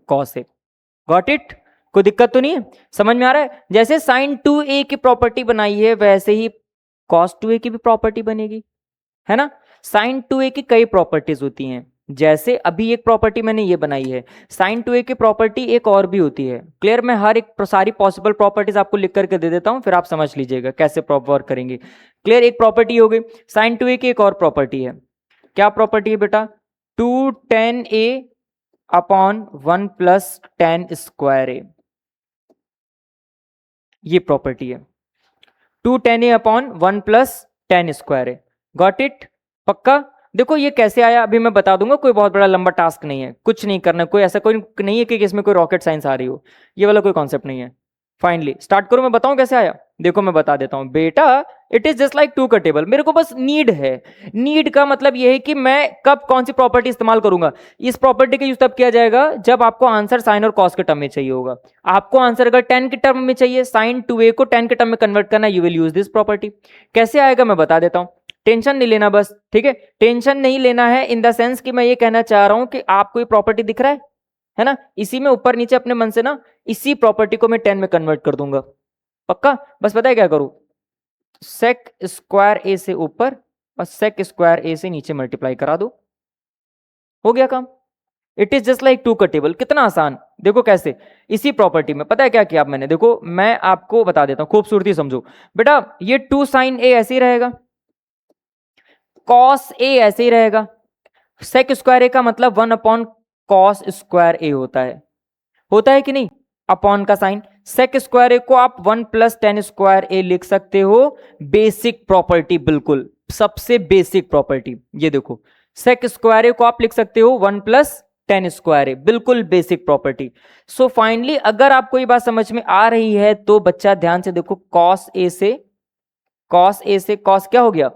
A: cos A. Got it? कोई दिक्कत तो नहीं है? समझ में आ रहा है? जैसे साइन 2a की प्रॉपर्टी बनाई है, वैसे ही कॉस 2a की भी प्रॉपर्टी बनेगी, है ना। साइन 2a की कई प्रॉपर्टीज होती हैं, जैसे अभी एक प्रॉपर्टी मैंने ये बनाई है। साइन 2a की प्रॉपर्टी एक और भी होती है। क्लियर? मैं हर एक सारी पॉसिबल प्रॉपर्टीज आपको लिख करके दे देता हूं, फिर आप समझ लीजिएगा कैसे वर्क करेंगे। क्लियर? एक प्रॉपर्टी हो गई। साइन 2a की एक और प्रॉपर्टी है, क्या प्रॉपर्टी है बेटा? 2 tan a upon 1 plus tan square A, ये प्रॉपर्टी है 2 tan a upon 1 plus tan square A. Got it? पक्का? देखो ये कैसे आया अभी मैं बता दूंगा, कोई बहुत बड़ा लंबा टास्क नहीं है, कुछ नहीं करना, कोई ऐसा कोई नहीं है कि इसमें कोई रॉकेट साइंस आ रही हो, ये वाला कोई कॉन्सेप्ट नहीं है। फाइनली स्टार्ट करो, मैं बताऊं कैसे आया। देखो मैं बता देता हूं बेटा, इट इज जस्ट लाइक 2 का टेबल। मेरे को बस नीड है। नीड का मतलब यह है कि मैं कब कौन सी प्रॉपर्टी इस्तेमाल करूंगा। इस प्रॉपर्टी का यूज तब किया जाएगा जब आपको आंसर साइन और कॉस के टर्म में चाहिए होगा। आपको आंसर अगर tan के टर्म में चाहिए, साइन 2a को tan के टर्म में कन्वर्ट करना, you will use this property. कैसे आएगा मैं बता देता हूं, टेंशन नहीं लेना बस, ठीक है। टेंशन नहीं लेना है इन द सेंस कि मैं ये कहना चाह रहा हूं कि आपको ये प्रॉपर्टी दिख रहा है ना, इसी में ऊपर नीचे अपने मन से ना इसी प्रॉपर्टी को मैं 10 में कन्वर्ट कर दूंगा। पक्का? बस पता है क्या करूं, सेक स्क्वायर ए से ऊपर और सेक स्क्वायर ए से नीचे मल्टीप्लाई करा दो, हो गया काम। इट इज जस्ट लाइक 2 का टेबल। कितना आसान, देखो कैसे, इसी प्रॉपर्टी में पता है क्या किया मैंने, देखो मैं आपको बता देता हूं, खूबसूरती समझो बेटा। ये 2 sin a ऐसे ही रहेगा, cos a ऐसे ही रहेगा, sec स्क्वायर ए का मतलब 1 अपॉन cos स्क्वायर ए होता है कि नहीं, अपॉन का साइन। सेक स्क्वायर ए को आप 1 प्लस टेन स्क्वायर ए लिख सकते हो, बेसिक प्रॉपर्टी, बिल्कुल सबसे बेसिक प्रॉपर्टी। ये देखो सेक स्क्वायर ए को आप लिख सकते हो 1 प्लस टेन स्क्वायर ए, बिल्कुल बेसिक प्रॉपर्टी। सो फाइनली अगर आपको ये बात समझ में आ रही है तो बच्चा ध्यान से देखो, कॉस ए से कॉस क्या हो गया,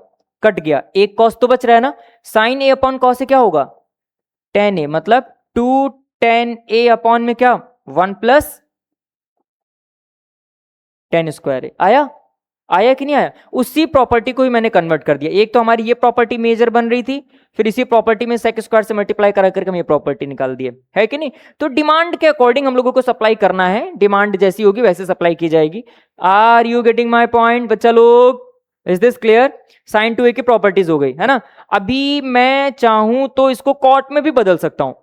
A: कट गया, एक कॉस तो बच रहा है ना, साइन ए अपॉन कॉस ए क्या होगा, टेन ए, मतलब 2 टेन ए अपॉन में क्या 1 प्लस टेन स्क्वायर ए। आया कि नहीं आया, उसी प्रॉपर्टी को ही मैंने कन्वर्ट कर दिया। एक तो हमारी ये प्रॉपर्टी मेजर बन रही थी, फिर इसी प्रॉपर्टी में सेक स्क्वायर से मल्टीप्लाई करा करके हम ये प्रॉपर्टी निकाल दिए, है कि नहीं। तो डिमांड के अकॉर्डिंग हम लोगों को सप्लाई करना है, डिमांड जैसी होगी वैसे सप्लाई की जाएगी। Are you getting my point बच्चा लोग, is this clear. Sign 2a की प्रॉपर्टीज हो गई है ना। अभी मैं चाहूं तो इसको कॉट में भी बदल सकता हूं,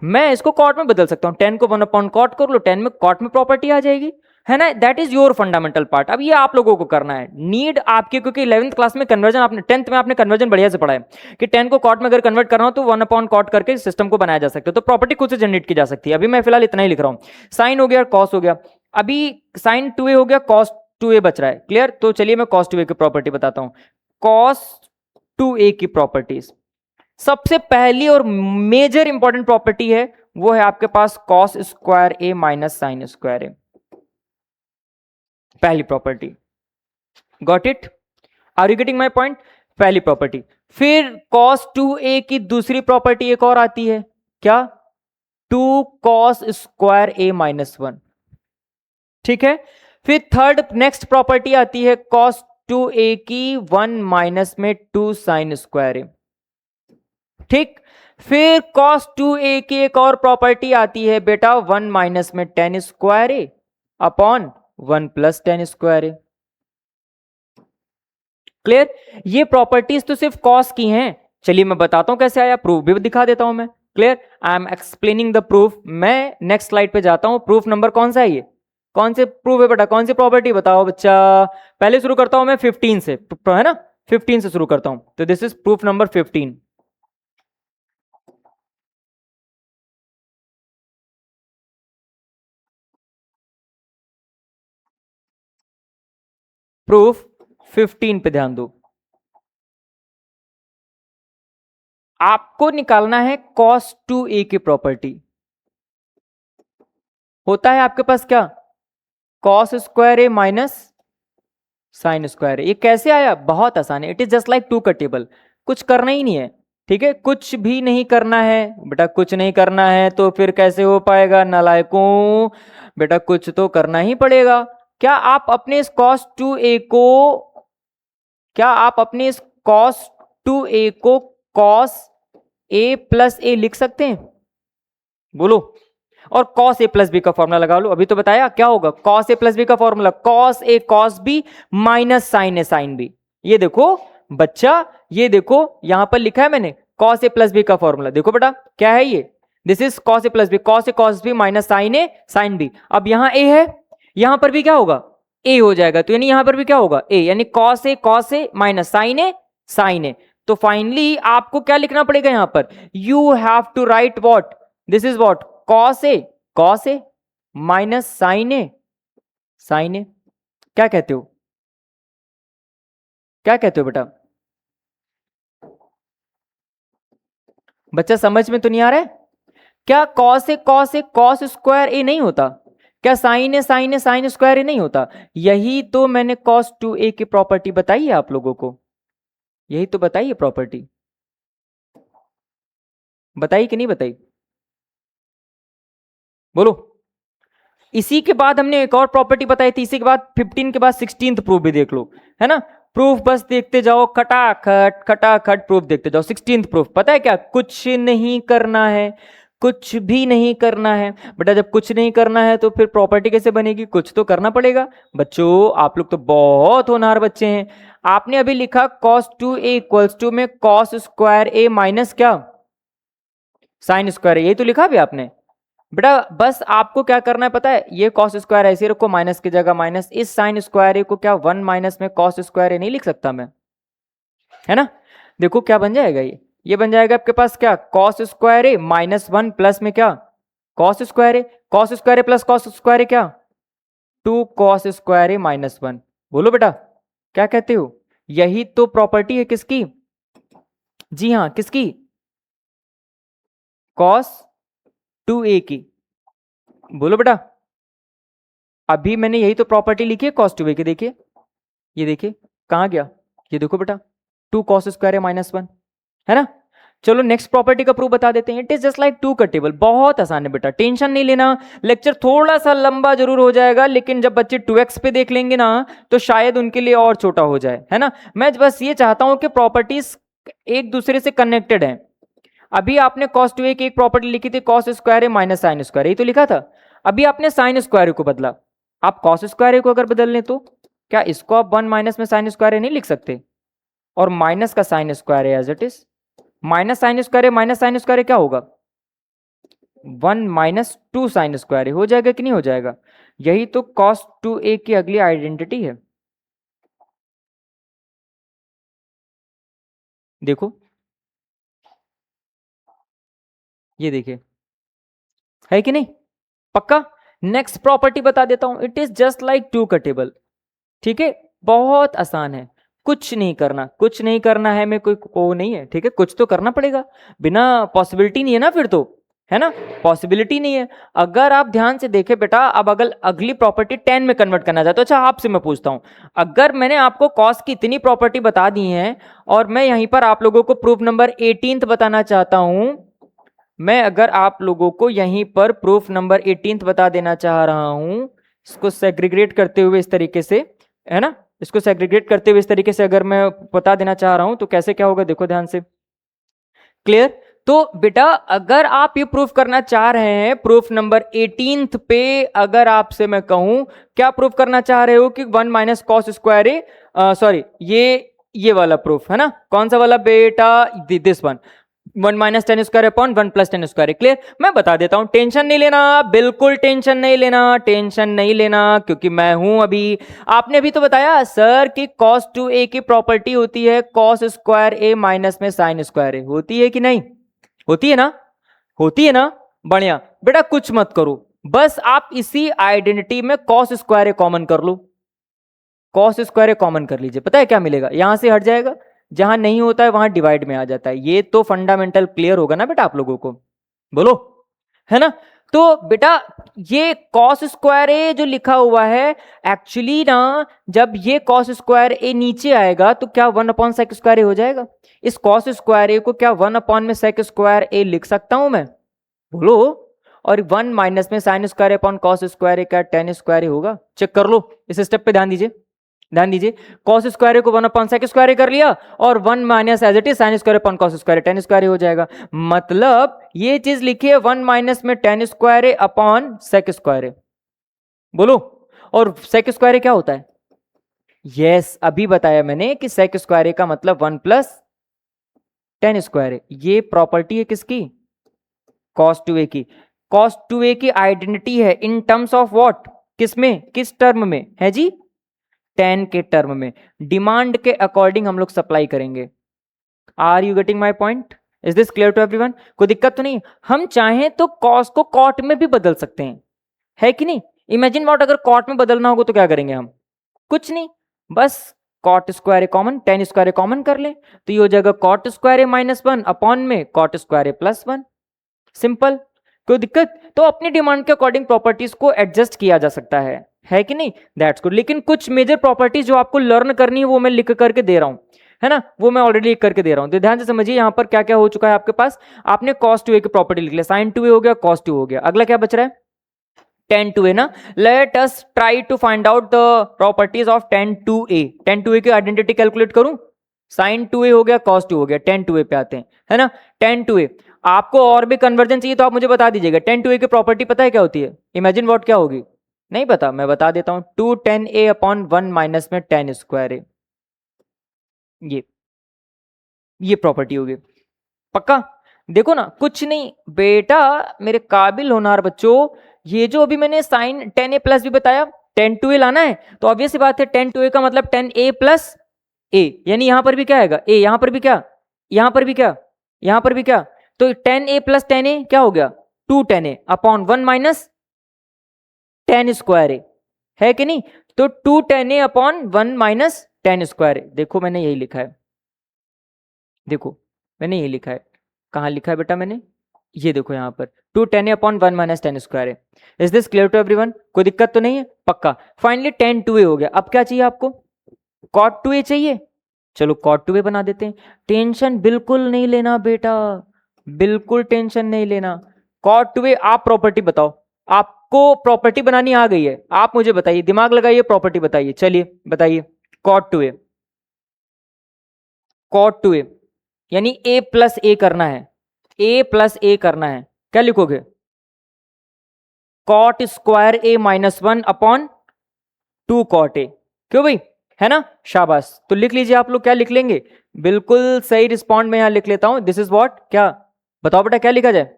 A: मैं इसको कॉट में बदल सकता हूं, 10 को 1 अपॉन कॉट कर लो, 10 में कॉट में प्रॉपर्टी आ जाएगी, है ना। That is your fundamental part. अब ये आप लोगों को करना है, नीड आपके, क्योंकि 11th क्लास में कन्वर्जन आपने, 10th में आपने कन्वर्जन बढ़िया से पढ़ा है कि 10 को कॉट में अगर कन्वर्ट करना हो तो 1 अपॉन कॉट करके सिस्टम को बनाया जा सकता है, तो प्रॉपर्टी खुद से जनरेट की जा सकती है। अभी मैं फिलहाल इतना ही लिख रहा हूं, साइन हो गया कॉस हो गया, अभी साइन 2a हो गया, कॉस 2a बच रहा है, क्लियर। तो चलिए मैं कॉस 2a की प्रॉपर्टी बताता हूं। कॉस 2a की प्रॉपर्टीज, सबसे पहली और मेजर इंपॉर्टेंट प्रॉपर्टी है वो है आपके पास cos square A minus sign square A, पहली property. Got it, are you getting my point, पहली प्रॉपर्टी। फिर कॉस 2a की दूसरी प्रॉपर्टी एक और आती है, क्या, 2 कॉस स्क्वायर ए माइनस 1, ठीक है। फिर थर्ड नेक्स्ट प्रॉपर्टी आती है कॉस 2a की 1 माइनस में 2 साइन स्क्वायर ए, ठीक। फिर cos 2a की एक और प्रॉपर्टी आती है बेटा 1 माइनस में tan square A upon 1 plus ten square a, clear. ये प्रॉपर्टीज तो सिर्फ cos की हैं, चलिए मैं बताता हूं कैसे आया, प्रूफ भी दिखा देता हूं मैं, clear. I am explaining the proof. मैं नेक्स्ट स्लाइड पे जाता हूं, प्रूफ नंबर कौन सा है ये, कौन से प्रूफ है बेटा, कौन सी प्रॉपर्टी बताओ बच्चा। पहले शुरू करता हूं मैं 15 से, है ना, 15 से शुरू करता हूं, तो this is proof number 15। Proof 15 पे ध्यान दो, आपको निकालना है cos 2a की प्रॉपर्टी। होता है आपके पास क्या, cos square A minus sign square A. ये कैसे आया, बहुत आसान है, इट इज जस्ट लाइक 2 का टेबल, कुछ करना ही नहीं है, ठीक है, कुछ भी नहीं करना है बेटा, कुछ नहीं करना है तो फिर कैसे हो पाएगा नालायकों, बेटा कुछ तो करना ही पड़ेगा। क्या आप अपने इस cos 2a को, क्या आप अपने इस cos 2a को cos a प्लस ए लिख सकते हैं, बोलो। और cos a प्लस बी का फॉर्मूला लगा लो, अभी तो बताया क्या होगा, cos a प्लस बी का formula cos a cos b minus sign a sine b। ये देखो बच्चा, ये देखो यहां पर लिखा है मैंने cos a प्लस बी का फॉर्मूला, देखो बेटा क्या है ये, this is cos a plus B, cos a cos b minus sign a sine b। अब यहां a है, यहां पर भी क्या होगा, a हो जाएगा, तो यानी यहां पर भी क्या होगा a, यानी cos a minus sign a sin a। तो फाइनली आपको क्या लिखना पड़ेगा यहां पर, you have to write what, this is what cos A minus sin A sin A. क्या कहते हो, क्या कहते हो बेटा, बच्चा समझ में तो नहीं आ रहा है क्या, कॉस स्क्वायर ए नहीं होता क्या, साइन ए साइन स्क्वायर ए नहीं होता। यही तो मैंने cos 2a की प्रॉपर्टी बताई है आप लोगों को, यही तो बताई है प्रॉपर्टी, बताई कि नहीं बताई, बोलो। इसी के बाद हमने एक और प्रॉपर्टी बताई थी, इसी के बाद 15 के बाद 16th प्रूफ भी देख लो, है ना। प्रूफ बस देखते जाओ, खटाखट प्रूफ देखते जाओ। 16th प्रूफ पता है क्या, कुछ नहीं करना है, कुछ भी नहीं करना है बेटा। जब कुछ नहीं करना है तो फिर प्रॉपर्टी कैसे बनेगी, कुछ तो करना पड़ेगा। बच्चों आप लोग तो बहुत होनहार बच्चे हैं। आपने अभी लिखा cos 2a इक्वल्स टू में cos स्क्वायर ए माइनस क्या, साइन स्क्वायर, यही तो लिखा भी आपने, बेटा बस आपको क्या करना है पता है, ये कॉस स्क्वायर ऐसे रखो, माइनस की जगह माइनस, इस साइन स्क्वायर ए को क्या 1 माइनस में कॉस स्क्वायर ए नहीं लिख सकता मैं, है ना। देखो क्या बन जाएगा, ये बन जाएगा आपके पास क्या, cos square A minus 1 plus में क्या cos square A, cos square A plus cos square A क्या 2 कॉस स्क्वायर ए माइनस 1। बोलो बेटा क्या कहते हो, यही तो प्रॉपर्टी है किसकी, जी हाँ किसकी, कॉस 2a की। बोलो बेटा, अभी मैंने यही तो प्रॉपर्टी लिखी है कॉस 2a की, देखिए ये देखिए कहां गया, ये देखो बेटा 2 कॉस स्क्वायर ए माइनस 1, है ना। चलो नेक्स्ट प्रॉपर्टी का प्रूफ बता देते हैं। It is just like to cut table, बहुत आसान है बेटा, टेंशन नहीं लेना। लेक्चर थोड़ा सा लंबा जरूर हो जाएगा, लेकिन जब बच्चे 2x पे देख लेंगे ना तो शायद उनके लिए और छोटा हो जाए, है ना। मैं बस ये चाहता हूं कि प्रॉपर्टीज एक दूसरे से कनेक्टेड हैं। अभी आपने cos 2a की एक प्रॉपर्टी लिखी थी cos square A minus sine square, ये तो लिखा था। अभी आपने साइन स्क्वायर को बदला, आप cos स्क्वायर ए को अगर बदल लें तो क्या इसको आप 1 माइनस में साइन स्क्वायर ए नहीं लिख सकते, और माइनस का sin square A as it is, minus sign square A minus sign square A क्या होगा 1 माइनस 2 साइन स्क्वायर ए, हो जाएगा कि नहीं हो जाएगा। यही तो cos 2a की अगली आइडेंटिटी है। देखो ये देखिए, है कि नहीं, पक्का। नेक्स्ट प्रॉपर्टी बता देता हूं, it is just like to cuttable, ठीक है, बहुत आसान है, कुछ नहीं करना, कुछ नहीं करना है, मैं कोई को नहीं है, ठीक है, कुछ तो करना पड़ेगा, बिना पॉसिबिलिटी नहीं है ना फिर तो, है ना, पॉसिबिलिटी नहीं है। अगर आप ध्यान से देखें बेटा, अब अगर अगली प्रॉपर्टी 10 में कन्वर्ट करना चाहते हो, अच्छा आपसे मैं पूछता हूं, अगर मैंने आपको कॉस की इतनी प्रॉपर्टी बता दी है और मैं यहीं पर आप लोगों को प्रूफ नंबर 18 बताना चाहता हूं, मैं अगर आप लोगों को यहीं पर प्रूफ नंबर 18 बता देना चाह रहा हूं, इसको सेग्रीगेट करते हुए इस तरीके से, है ना, इसको सेग्रीगेट करते हुए इस तरीके से अगर मैं बता देना चाह रहा हूं तो कैसे क्या होगा, देखो ध्यान से, क्लियर। तो बेटा अगर आप ये प्रूफ करना चाह रहे हैं, प्रूफ नंबर 18 पे अगर आपसे मैं कहूं क्या प्रूफ करना चाह रहे हो कि 1 माइनस कॉस स्क्वायर ए, सॉरी ये वाला प्रूफ है ना, कौन सा वाला बेटा, this one, 1 minus tan square upon 1 plus ten square, clear. मैं बता देता हूं, टेंशन नहीं लेना, बिल्कुल टेंशन नहीं लेना, टेंशन नहीं लेना, क्योंकि मैं हूं अभी। आपने अभी तो बताया सर कि cos 2a की प्रॉपर्टी होती है cos स्क्वायर ए माइनस में साइन स्क्वायर ए, होती है कि नहीं, होती है ना, होती है ना, बढ़िया बेटा, कुछ मत करो, बस आप इसी आइडेंटिटी में cos स्क्वायर ए कॉमन कर लो, cos स्क्वायर ए कॉमन कर लीजिए, पता है क्या मिलेगा, यहां से हट जाएगा, जहां नहीं होता है वहां डिवाइड में आ जाता है। ये तो फंडामेंटल क्लियर होगा ना बेटा आप लोगों को, बोलो, है ना। तो बेटा ये cos स्क्वायर ए जो लिखा हुआ है, एक्चुअली ना जब ये cos स्क्वायर ए नीचे आएगा तो क्या 1 अपॉन सेक स्क्वायर ए हो जाएगा। इस cos स्क्वायर ए को क्या 1 अपॉन में सेक स्क्वायर ए लिख सकता हूं मैं, बोलो। और 1 माइनस में sin square upon cos square A क्या टेन स्क्वायर ए होगा, चेक कर लो, इस स्टेप पे ध्यान दीजिए, ध्यान दीजिए, कॉस स्क्वायर को 1 अपॉन सेक स्क्वायर कर लिया और 1 minus as it is sine square upon cos square tan square हो जाएगा। मतलब ये चीज लिखी है 1 माइनस में tan square upon sec square, बोलो। और सेक स्क्वायर क्या होता है, यस अभी बताया मैंने कि सेक स्क्वायर का मतलब 1 प्लस टेन स्क्वायर, ये प्रॉपर्टी है किसकी, cos 2a की। cos 2a की आइडेंटिटी है इन टर्म्स ऑफ व्हाट, किसमें, किस टर्म में है जी, tan के टर्म में, डिमांड के अकॉर्डिंग हम लोग सप्लाई करेंगे। Are you getting my point, is this clear to everyone, कोई दिक्कत तो नहीं। हम चाहें तो cos को cot में भी बदल सकते हैं, है कि नहीं। इमेजिन व्हाट, अगर cot में बदलना होगा तो क्या करेंगे हम, कुछ नहीं, बस cot square common, tan square common कर लें, तो ये हो जाएगा cot स्क्वायर माइनस 1 अपॉन में cot स्क्वायर प्लस 1, सिंपल, कोई दिक्कत। तो अपनी डिमांड के अकॉर्डिंग प्रॉपर्टीज को एडजस्ट किया जा सकता है कि नहीं, दैट्स गुड। लेकिन कुछ मेजर प्रॉपर्टीज जो आपको लर्न करनी है वो मैं लिख करके दे रहा हूं, है ना, वो मैं ऑलरेडी लिख करके दे रहा हूं, तो ध्यान से समझिए यहां पर क्या क्या हो चुका है आपके पास। आपने cos 2a की प्रॉपर्टी लिख लिया, sin 2a हो गया, cos 2 हो गया, अगला क्या बच रहा है, tan 2a ना। Let us try to find out the properties of tan 2a, tan 2a की आइडेंटिटी कैलकुलेट करूं, sin 2a हो गया, cos 2 हो गया, tan 2a पे आते हैं, है ना। tan 2a, आपको और भी कन्वर्जन चाहिए तो आप मुझे बता दीजिएगा, tan 2a की प्रॉपर्टी पता है क्या होती है, इमेजिन व्हाट क्या होगी, नहीं पता, मैं बता देता हूं, 2 tan a अपॉन 1 माइनस में tan स्क्वायर a, ये प्रॉपर्टी होगी, पक्का। देखो ना, कुछ नहीं बेटा मेरे काबिल होनहार बच्चों, ये जो अभी मैंने साइन 10a प्लस भी बताया, 10 2a लाना है, तो ऑब्वियस सी बात है 10 2a का मतलब 10a प्लस a, यानी यहां पर भी क्या आएगा a, यहां पर भी क्या, यहां पर भी क्या, यहां पर भी क्या, तो 10a प्लस 10a क्या हो गया 2 10a upon 1 minus 10 square a, है कि नहीं? तो 2 10a upon 1 minus 10 square a, देखो मैंने यही लिखा है, देखो मैंने यही लिखा है, कहाँ लिखा है बेटा मैंने, ये देखो यहाँ पर 2 10a अपॉन 1 माइनस 10 स्क्वायर है। Is this clear to everyone? कोई दिक्कत तो नहीं है? पक्का। फाइनली 10 2a हो गया। अब क्या चाहिए आपको? cot 2a चाहिए। चलो cot 2a बना देते हैं। टेंशन बिल्कुल नहीं लेना बेटा, बिल्कुल टेंशन नहीं लेना। cot 2a आप प्रॉपर्टी बताओ, आपको प्रॉपर्टी बनानी आ गई है, आप मुझे बताइए, दिमाग लगाइए, प्रॉपर्टी बताइए, चलिए बताइए। cot 2a, cot 2a यानी a प्लस ए करना है, a प्लस ए करना है, क्या लिखोगे? Cot square A minus 1 upon 2 cot A, क्यों भाई, है ना? शाबाश। तो लिख लीजिए आप लोग, क्या लिख लेंगे? बिल्कुल सही रिस्पॉन्ड में यहां लिख लेता हूं, दिस इज व्हाट, क्या बताओ बेटा क्या लिखा जाए?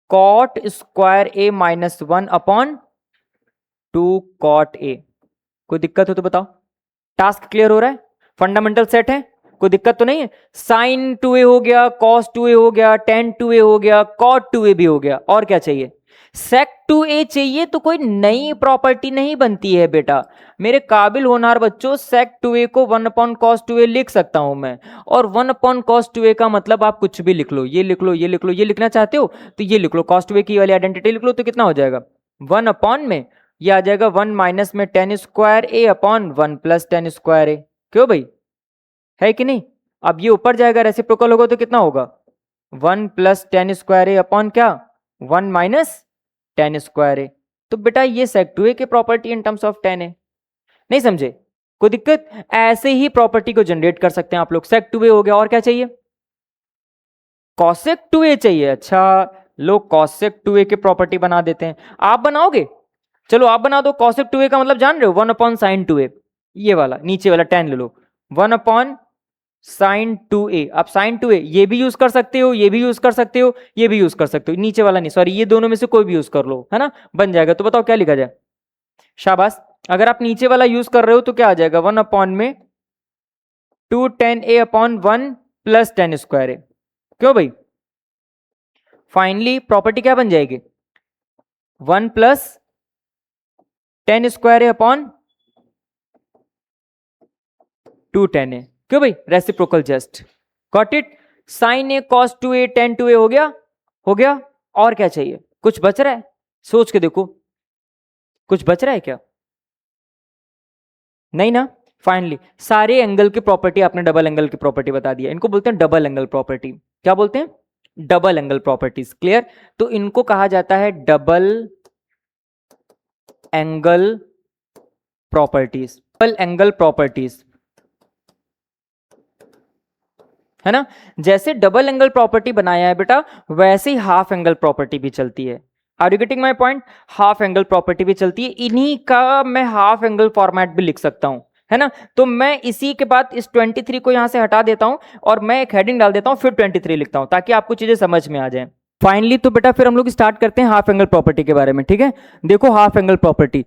A: Cot square A minus 1 upon 2 cot A. कोई दिक्कत हो तो बताओ। टास्क क्लियर हो रहा है? फंडामेंटल सेट है, कोई दिक्कत तो नहीं है? साइन 2a हो गया, कॉस 2a हो गया, टेन 2a हो गया, कॉट 2a भी हो गया, और क्या चाहिए? सेक 2a चाहिए। तो कोई नई प्रॉपर्टी नहीं बनती है बेटा मेरे काबिल होनहार बच्चों, सेक 2a को 1 अपॉन कॉस 2a लिख सकता हूं मैं, और 1 अपॉन कॉस 2a का मतलब आप कुछ भी लिख लो, ये लिख लो, ये लिख लो, ये लिखना चाहते हो तो ये लिख लो, कॉस 2a की वाली आइडेंटिटी लिख लो, तो कितना हो जाएगा 1 अपॉन में, ये आ जाएगा 1 माइनस में 10 स्क्वायर ए अपॉन 1 प्लस 10 स्क्वायर ए, क्यों भाई, है कि नहीं? अब ये ऊपर जाएगा, रेसिप्रोकल होगा तो कितना होगा 1 प्लस 10 स्क्वायर ए अपॉन क्या 1 माइनस 10 स्क्वायर ए। तो बेटा ये सेक 2a की प्रॉपर्टी इन टर्म्स ऑफ 10 है, नहीं समझे? कोई दिक्कत? ऐसे ही प्रॉपर्टी को जनरेट कर सकते हैं आप लोग। सेक 2a हो गया, और क्या चाहिए? कॉसेक 2a चाहिए। अच्छा लो, कॉसेक 2a की प्रॉपर्टी बना देते हैं। आप बनाओगे? चलो आप बना दो। कॉसेक 2a का मतलब जान रहे हो? 1 अपॉन साइन 2a, ये वाला नीचे वाला 10 ले लो, 1 अपॉन साइन 2a। आप साइन 2a ये भी यूज कर सकते हो, ये भी यूज कर सकते हो, ये भी यूज कर सकते हो, नीचे वाला नहीं, सॉरी, ये दोनों में से कोई भी यूज कर लो, है ना, बन जाएगा। तो बताओ क्या लिखा जाए? शाबाश। अगर आप नीचे वाला यूज कर रहे हो तो क्या आ जाएगा 1 अपॉन में 2 10a अपॉन 1 प्लस 10 स्क्वायर ए, क्यों भाई? फाइनली प्रॉपर्टी क्या बन जाएगी 1 प्लस 10 स्क्वायर ए अपॉन 2 10a, क्यों भाई? Reciprocal just, got it? Sine A cos 2a tan 2a हो गया, हो गया। और क्या चाहिए? कुछ बच रहा है? सोच के देखो, कुछ बच रहा है क्या? नहीं ना? फाइनली सारे एंगल की प्रॉपर्टी आपने डबल एंगल की प्रॉपर्टी बता दिया। इनको बोलते हैं डबल एंगल प्रॉपर्टी। क्या बोलते हैं? Double angle properties. क्लियर? तो इनको कहा जाता है double angle properties, double angle properties, है ना? जैसे डबल एंगल प्रॉपर्टी बनाया है बेटा, वैसे ही हाफ एंगल प्रॉपर्टी भी चलती है। Are you getting my point? Half angle property भी चलती है, इन्हीं का मैं हाफ एंगल फॉर्मेट भी लिख सकता हूं, है ना? तो मैं इसी के बाद इस 23 को यहां से हटा देता हूं और मैं एक हेडिंग डाल देता हूं, फिर 23 लिखता हूं, ताकि आपको चीजें समझ में आ जाए। फाइनली तो बेटा फिर हम लोग स्टार्ट करते हैं हाफ एंगल प्रॉपर्टी के बारे में, ठीक है? देखो हाफ एंगल प्रॉपर्टी,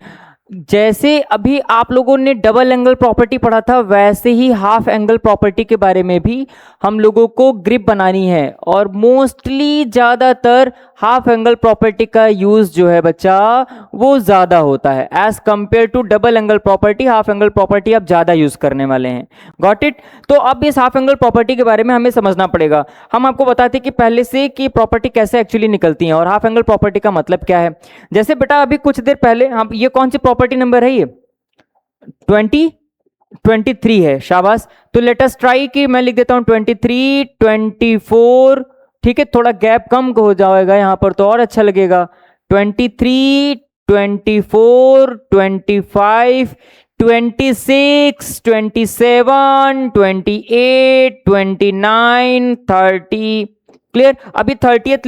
A: जैसे अभी आप लोगों ने डबल एंगल प्रॉपर्टी पढ़ा था, वैसे ही हाफ एंगल प्रॉपर्टी के बारे में भी हम लोगों को ग्रिप बनानी है। और मोस्टली ज्यादातर हाफ एंगल प्रॉपर्टी का यूज जो है बच्चा वो ज्यादा होता है as compare to double angle property. Half angle property आप ज्यादा यूज करने वाले हैं, गॉट इट? तो अब इस हाफ एंगल प्रॉपर्टी के बारे में हमें समझना पड़ेगा। हम आपको बताते हैं कि पहले से कि प्रॉपर्टी कैसे एक्चुअली निकलती है और हाफ एंगल प्रॉपर्टी का मतलब क्या है। जैसे बेटा अभी कुछ देर पहले हम, ये कौन सी प्रॉपर्टी नंबर है? ये 23 है। शाबाश। तो लेट अस ट्राई कि मैं लिख देता हूं 23 24, ठीक है? थोड़ा गैप कम हो जाएगा यहां पर तो और अच्छा लगेगा। 23 24 25 26 27 28 29 30 क्लियर। अभी 30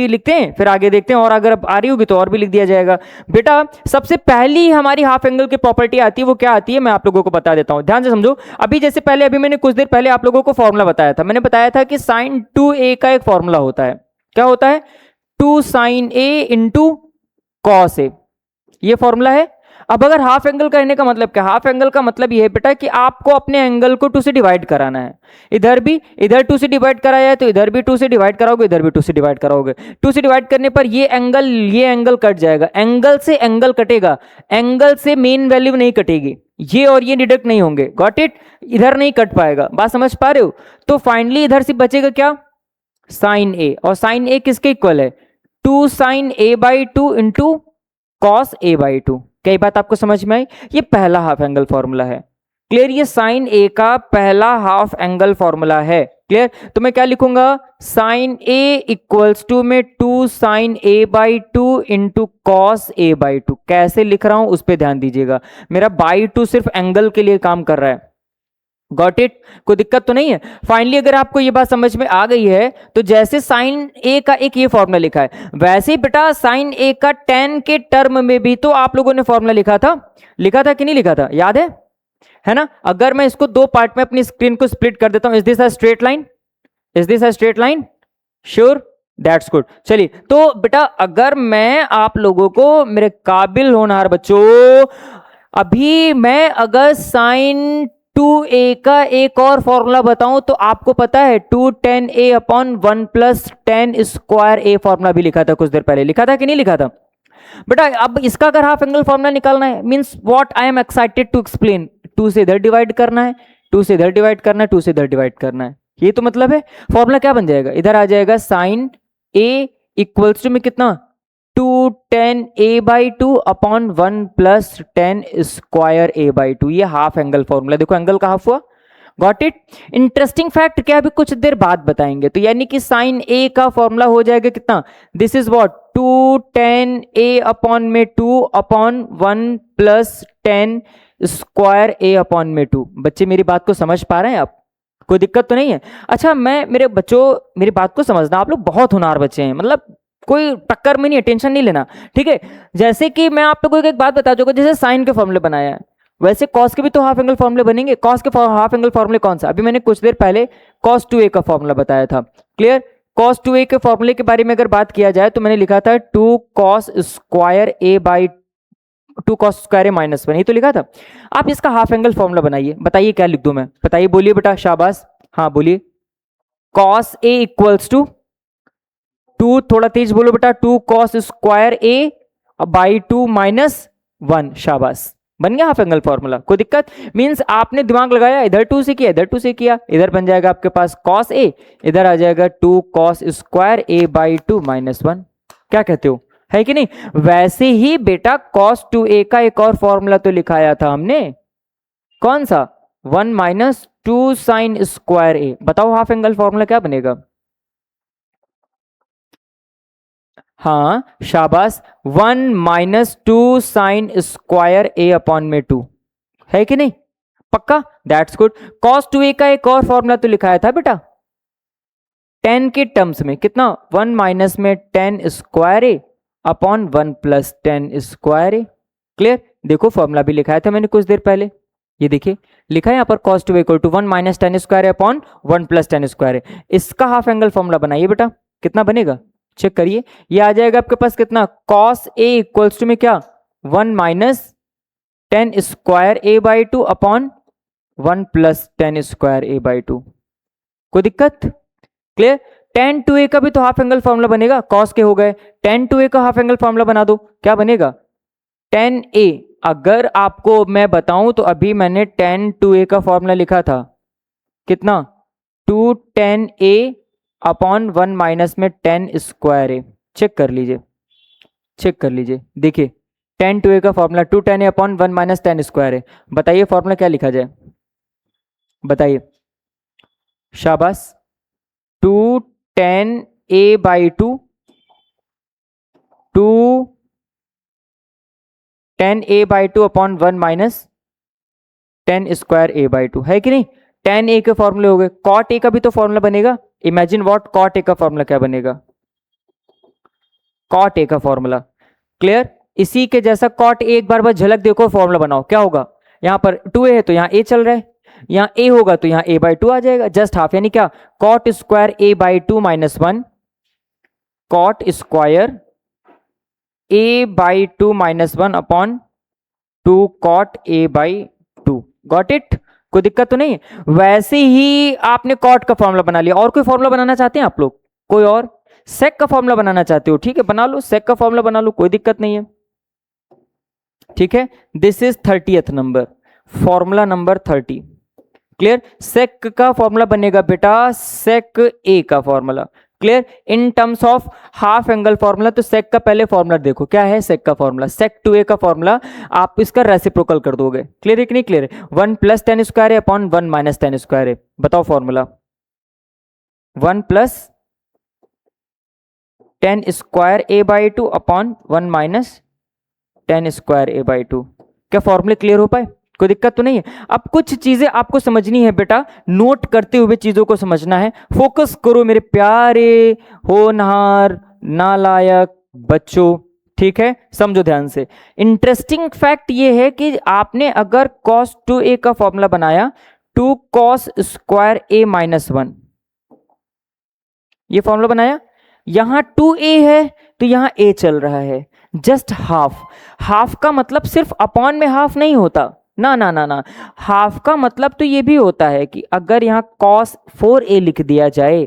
A: लिखते हैं, फिर आगे देखते हैं, और अगर आ रही होगी तो और भी लिख दिया जाएगा। बेटा सबसे पहली हमारी हाफ एंगल की प्रॉपर्टी आती है, वो क्या आती है मैं आप लोगों को बता देता हूं, ध्यान से समझो। अभी जैसे पहले अभी मैंने कुछ देर पहले आप लोगों को फॉर्मूला बताया था, मैंने बताया था कि साइन 2a का एक फॉर्मूला होता है। क्या होता है? 2 sin a इंटू कॉस ए, ये फॉर्मूला है। अब अगर हाफ एंगल कहने का मतलब क्या? हाफ एंगल का मतलब ये है बेटा कि आपको अपने एंगल को 2 से डिवाइड कराना है। इधर भी, इधर 2 से डिवाइड कराया है तो इधर भी 2 से डिवाइड कराओगे, इधर भी 2 से डिवाइड कराओगे। 2 से डिवाइड करने पर ये एंगल कट जाएगा, एंगल से एंगल कटेगा, एंगल से मेन वैल्यू नहीं कटेगी, ये और ये डिडक्ट नहीं होंगे। Got it? इधर नहीं कट पाएगा, बात समझ पा रहे हो? तो फाइनली इधर से बचेगा क्या? साइन ए, और साइन ए किसके इक्वल है? 2 sin a by 2 into cos A by 2। क्या बात आपको समझ में आई? ये पहला हाफ एंगल फॉर्मूला है। क्लियर? ये साइन ए का पहला हाफ एंगल फॉर्मूला है। क्लियर? तो मैं क्या लिखूंगा? साइन ए इक्वल्स टू में 2 sin a by 2 into cos A by 2। कैसे लिख रहा हूं उस पर ध्यान दीजिएगा, मेरा बाई 2 सिर्फ एंगल के लिए काम कर रहा है। Got it? कोई दिक्कत तो नहीं है? फाइनली अगर आपको ये बात समझ में आ गई है तो जैसे साइन ए का एक ये फॉर्मूला लिखा है, वैसे ही बेटा साइन ए का tan के टर्म में भी तो आप लोगों ने फॉर्मूला लिखा था कि नहीं लिखा था? याद है ना? अगर मैं इसको दो पार्ट में अपनी स्क्रीन को स्प्लिट कर देता हूं, is this a straight line? Is this a straight line? Sure? That's good. चलिए, तो बेटा अगर मैं आप लोगों को, मेरे काबिल होनहार बच्चों, अभी मैं अगर साइन 2a का एक और फॉर्मूला बताऊं तो आपको पता है 2 tan a upon 1 plus tan square a formula भी लिखा था कुछ देर पहले, लिखा था कि नहीं लिखा था? बेटा अब इसका अगर हाफ एंगल फॉर्मूला निकालना है, means what I am excited to explain, 2 से इधर डिवाइड करना है, 2 से इधर डिवाइड करना है, 2 से इधर डिवाइड करना है, ये तो मतलब है। फॉर्मूला क्या बन जाएगा? इधर आ जाएगा साइन a इक्वल्स टू में कितना? 2 tan a by 2 upon 1 plus tan square a by 2। ये हाफ एंगल फॉर्मूला, देखो एंगल का हाफ हुआ। Got it? इंटरेस्टिंग फैक्ट क्या अभी कुछ देर बाद बताएंगे। तो यानी कि साइन a का फॉर्मूला हो जाएगा कितना? This is what? 2 tan a upon में 2 upon 1 plus tan square a upon में 2। बच्चे मेरी बात को समझ पा रहे हैं आप? कोई दिक्कत तो नहीं है? अच्छा, मैं, मेरे बच्चों मेरी बात को समझना, आप लोग बहुत होनहार बच्चे हैं, मतलब कोई टक्कर में नहीं है, टेंशन नहीं लेना, ठीक है? जैसे कि मैं आप लोगों को एक बात बता दूंगा, जैसे साइन के फॉर्मूले बनाया है वैसे कॉस के भी तो हाफ एंगल फॉर्मूले बनेंगे। कॉस के हाफ एंगल फॉर्मूले कौन सा? अभी मैंने कुछ देर पहले कॉस 2a का फॉर्मूला बताया था। क्लियर? कॉस 2a के फॉर्मूले के बारे में अगर बात किया जाए तो मैंने लिखा था 2 cos square a by 2 cos square a minus 1, ये तो लिखा था। आप इसका हाफ एंगल फॉर्मूला बनाइए, बताइए क्या लिख दूं मैं? बताइए, बोलिए बेटा, शाबाश, हाँ बोलिए। cos a इक्वल्स टू 2, थोड़ा तेज बोलो बेटा, 2 cos square a by 2 minus 1। शाबाश, बन गया हाफ एंगल फॉर्मूला। कोई दिक्कत? मींस आपने दिमाग लगाया, इधर 2 से किया, इधर 2 से किया, इधर बन जाएगा आपके पास cos a, इधर आ जाएगा 2 cos square a by 2 minus 1। क्या कहते हो, है कि नहीं? वैसे ही बेटा cos 2a का एक और फॉर्मूला तो लिखाया था हमने, कौन सा? 1 माइनस 2 साइन स्क्वायर a। बताओ हाफ एंगल फॉर्मूला क्या बनेगा? हाँ शाबाश, 1 minus 2 sine square a upon में 2, है कि नहीं? पक्का? That's good. cos 2a का एक और फॉर्मूला तो लिखाया था बेटा, tan के टर्म्स में, कितना? 1 माइनस में tan square a upon 1 plus tan square a। Clear? देखो फॉर्मूला भी लिखाया था मैंने कुछ देर पहले, ये देखिए लिखा है यहाँ पर cos 2a equal to 1 minus tan square upon 1 plus tan square a। इसका हाफ एंगल फॉर्मूला बनाइए बेटा, कितना बनेगा? चेक करिए, ये आ जाएगा आपके पास कितना? cos a इक्वल्स टू में क्या? 1 minus tan square a by 2 upon 1 plus tan square a by 2। कोई दिक्कत? क्लियर? tan 2a का भी तो हाफ एंगल फॉर्मूला बनेगा, cos के हो गए, tan 2a का हाफ एंगल फॉर्मूला बना दो, क्या बनेगा? tan a, अगर आपको मैं बताऊं तो अभी मैंने tan 2a का फॉर्मूला लिखा था, कितना? 2 tan a अपॉन 1 माइनस में tan स्क्वायर a। चेक कर लीजिए, चेक कर लीजिए, देखिए tan 2a का formula 2 tan a upon 1 minus tan square a। बताइए फॉर्मूला क्या लिखा जाए, बताइए। शाबाश, 2 tan a by 2, 2 tan a by 2 upon 1 minus tan square a by 2, है कि नहीं? tan a के फॉर्मूले हो गए, cot a का भी तो फॉर्मूला बनेगा, इमेजिन व्हाट, कॉट ए का फॉर्मूला क्या बनेगा, कॉट ए का फॉर्मूला। क्लियर, इसी के जैसा कॉट ए, एक बार बस झलक देखो, फॉर्मूला बनाओ, क्या होगा, यहां पर 2a है तो यहां a चल रहा है, यहां a होगा तो यहां a/2 आ जाएगा, जस्ट हाफ, यानी क्या, cot square a/2 minus 1, cot square a/2 minus 1 upon 2 cot a/2। Got it, कोई दिक्कत तो नहीं है। वैसे ही आपने कॉट का फॉर्मूला बना लिया। और कोई फॉर्मूला बनाना चाहते हैं आप लोग, कोई और सेक का फॉर्मूला बनाना चाहते हो, ठीक है बना लो, सेक का फॉर्मूला बना लो, कोई दिक्कत नहीं है, ठीक है। This is 30th number, formula number 30। Clear, sec का फॉर्मूला बनेगा बेटा सेक ए का formula. Clear, in terms of half angle formula, तो सेक का पहले फॉर्मूला देखो क्या है, सेक का फॉर्मूला, सेक 2a का फॉर्मूला आप इसका रेसिप्रोकल कर दोगे। क्लियर है कि नहीं, क्लियर है, 1 + tan square upon 1 - tan square है। बताओ formula, 1 + tan square a/2 upon 1 - tan square a/2। क्या फॉर्मूले क्लियर हो पाए, कोई दिक्कत तो नहीं है। अब कुछ चीजें आपको समझनी है बेटा, नोट करते हुए चीजों को समझना है, फोकस करो मेरे प्यारे होनहार नालायक बच्चों, ठीक है, समझो ध्यान से। इंटरेस्टिंग फैक्ट ये है कि आपने अगर cos 2a का फॉर्मूला बनाया, 2 cos स्क्वायर a माइनस 1, ये फॉर्मूला बनाया, यहां 2a है तो यहां a चल रहा है, जस्ट हाफ। हाफ का मतलब सिर्फ अपॉन में हाफ नहीं होता, ना ना ना ना, हाफ का मतलब तो ये भी होता है कि अगर यहां cos 4a लिख दिया जाए,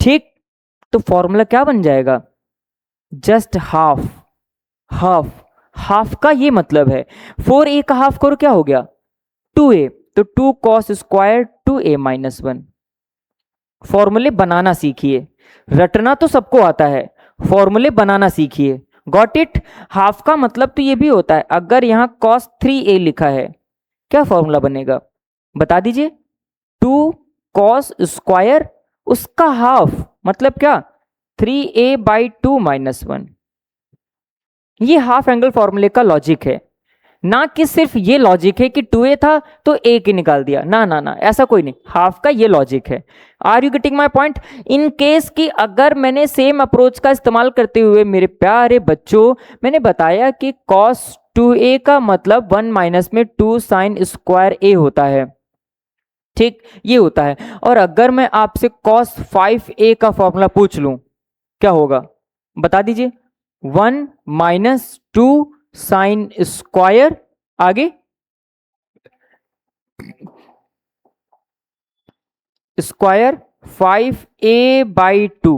A: ठीक, तो फॉर्मूला क्या बन जाएगा, जस्ट हाफ। हाफ, हाफ का ये मतलब है, 4a का हाफ करो क्या हो गया 2a, तो 2 cos स्क्वायर 2a माइनस 1। फॉर्मूले बनाना सीखिए, रटना तो सबको आता है, फॉर्मूले बनाना सीखिए। गॉट इट, हाफ का मतलब तो ये भी होता है, अगर यहां cos 3a लिखा है, क्या फॉर्मूला बनेगा बता दीजिए, 2 cos स्क्वायर उसका हाफ, मतलब क्या 3a/2 माइनस 1। ये हाफ एंगल फॉर्मूले का लॉजिक है, ना कि सिर्फ ये लॉजिक है कि 2a था तो a की निकाल दिया, ना ना ना, ऐसा कोई नहीं, हाफ का ये लॉजिक है। Are you getting my point. In case कि अगर मैंने सेम अप्रोच का इस्तेमाल करते हुए मेरे प्यारे बच्चों, मैंने बताया कि cos 2a का मतलब 1 - 2 sin स्क्वायर a होता है, ठीक, ये होता है। और अगर मैं आपसे cos 5a का फॉर्मूला पूछ लूं, क्या होगा बता दीजिए, 1 - 2 साइन स्क्वायर, आगे स्क्वायर 5a/2,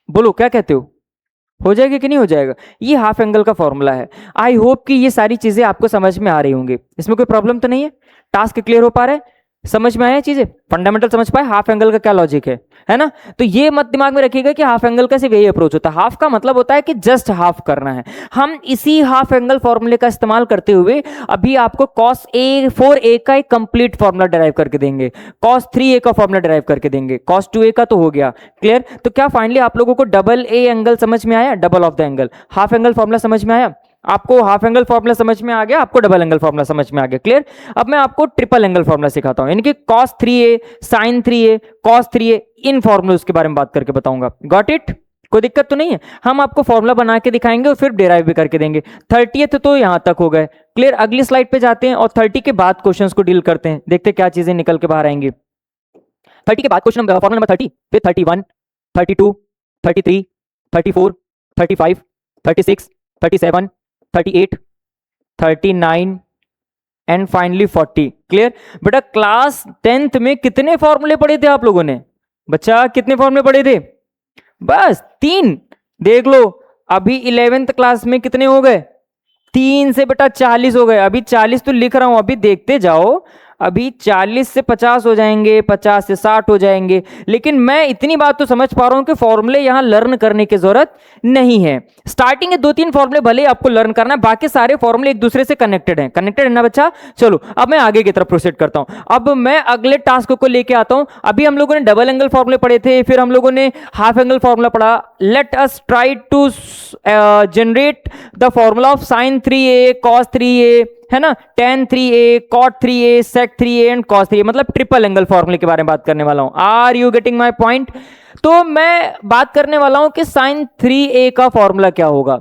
A: बोलो क्या कहते हो जाएगा कि नहीं हो जाएगा। ये हाफ एंगल का फॉर्मूला है। आई होप कि ये सारी चीजें आपको समझ में आ रही होंगी, इसमें कोई प्रॉब्लम तो नहीं है, टास्क क्लियर हो पा रहा है, समझ में आया चीजें, फंडामेंटल समझ पाए हाफ एंगल का क्या लॉजिक है ना। तो ये मत दिमाग में रखिएगा कि हाफ एंगल का सिर्फ यही अप्रोच होता है, हाफ का मतलब होता है कि जस्ट हाफ करना है। हम इसी हाफ एंगल फॉर्मूले का इस्तेमाल करते हुए अभी आपको cos 4a का एक कंप्लीट फॉर्मूला डिराइव करके देंगे, cos 3a का फॉर्मूला डिराइव करके देंगे, cos 2a का तो हो गया क्लियर। तो क्या फाइनली आप लोगों को डबल ए एंगल समझ में आया, double of the angle, half angle formula समझ में आया, आपको हाफ एंगल फॉर्मूला समझ में आ गया, आपको डबल एंगल फॉर्मूला समझ में आ गया, क्लियर। अब मैं आपको ट्रिपल एंगल फॉर्मूला सिखाता हूं, यानी कि cos 3a sin 3a cos 3a, इन फॉर्मूलों के बारे में बात करके बताऊंगा। गॉट इट, कोई दिक्कत तो नहीं है, हम आपको फॉर्मूला बना के दिखाएंगे और फिर डिराइव भी करके देंगे। 30th तो यहां तक हो गए, क्लियर। अगली स्लाइड पे जाते हैं और 30 के बाद क्वेश्चंस को डील करते हैं, देखते हैं क्या चीजें निकल के बाहर आएंगी। 30 के बाद क्वेश्चन फॉर्मूला नंबर 30, फिर 31, 32, 33, 34, 35, 36, 37, 38, 39 एंड फाइनली 40। क्लियर बेटा, क्लास 10th में कितने फॉर्मूले पढ़े थे आप लोगों ने, बच्चा कितने फॉर्मूले पढ़े थे, बस 3। देख लो अभी 11th क्लास में कितने हो गए, 3 से बेटा 40 हो गए। अभी 40 तो लिख रहा हूं, अभी देखते जाओ, अभी 40 से 50 हो जाएंगे, 50 से 60 हो जाएंगे। लेकिन मैं इतनी बात तो समझ पा रहा हूं कि फॉर्मूले यहां लर्न करने की जरूरत नहीं है। स्टार्टिंग के 2-3 फॉर्मूले भले आपको लर्न करना है, बाकी सारे फॉर्मूले एक दूसरे से कनेक्टेड हैं, कनेक्टेड है ना बच्चा। चलो अब मैं आगे की तरफ प्रोसीड करता हूं, अब मैं अगले टास्क को लेके आता हूं। अभी हम लोगों ने डबल एंगल फॉर्मूले पढ़े थे, फिर हम लोगों ने हाफ एंगल फॉर्मूला पढ़ा, let us try to generate the formula of sin 3a cos 3a, है ना, tan 3a cot 3a sec 3a and cos 3a, मतलब ट्रिपल एंगल फॉर्मूले के बारे में बात करने वाला हूं। Are you getting my point? तो मैं बात करने वाला हूं कि sin 3a का फॉर्मूला क्या होगा।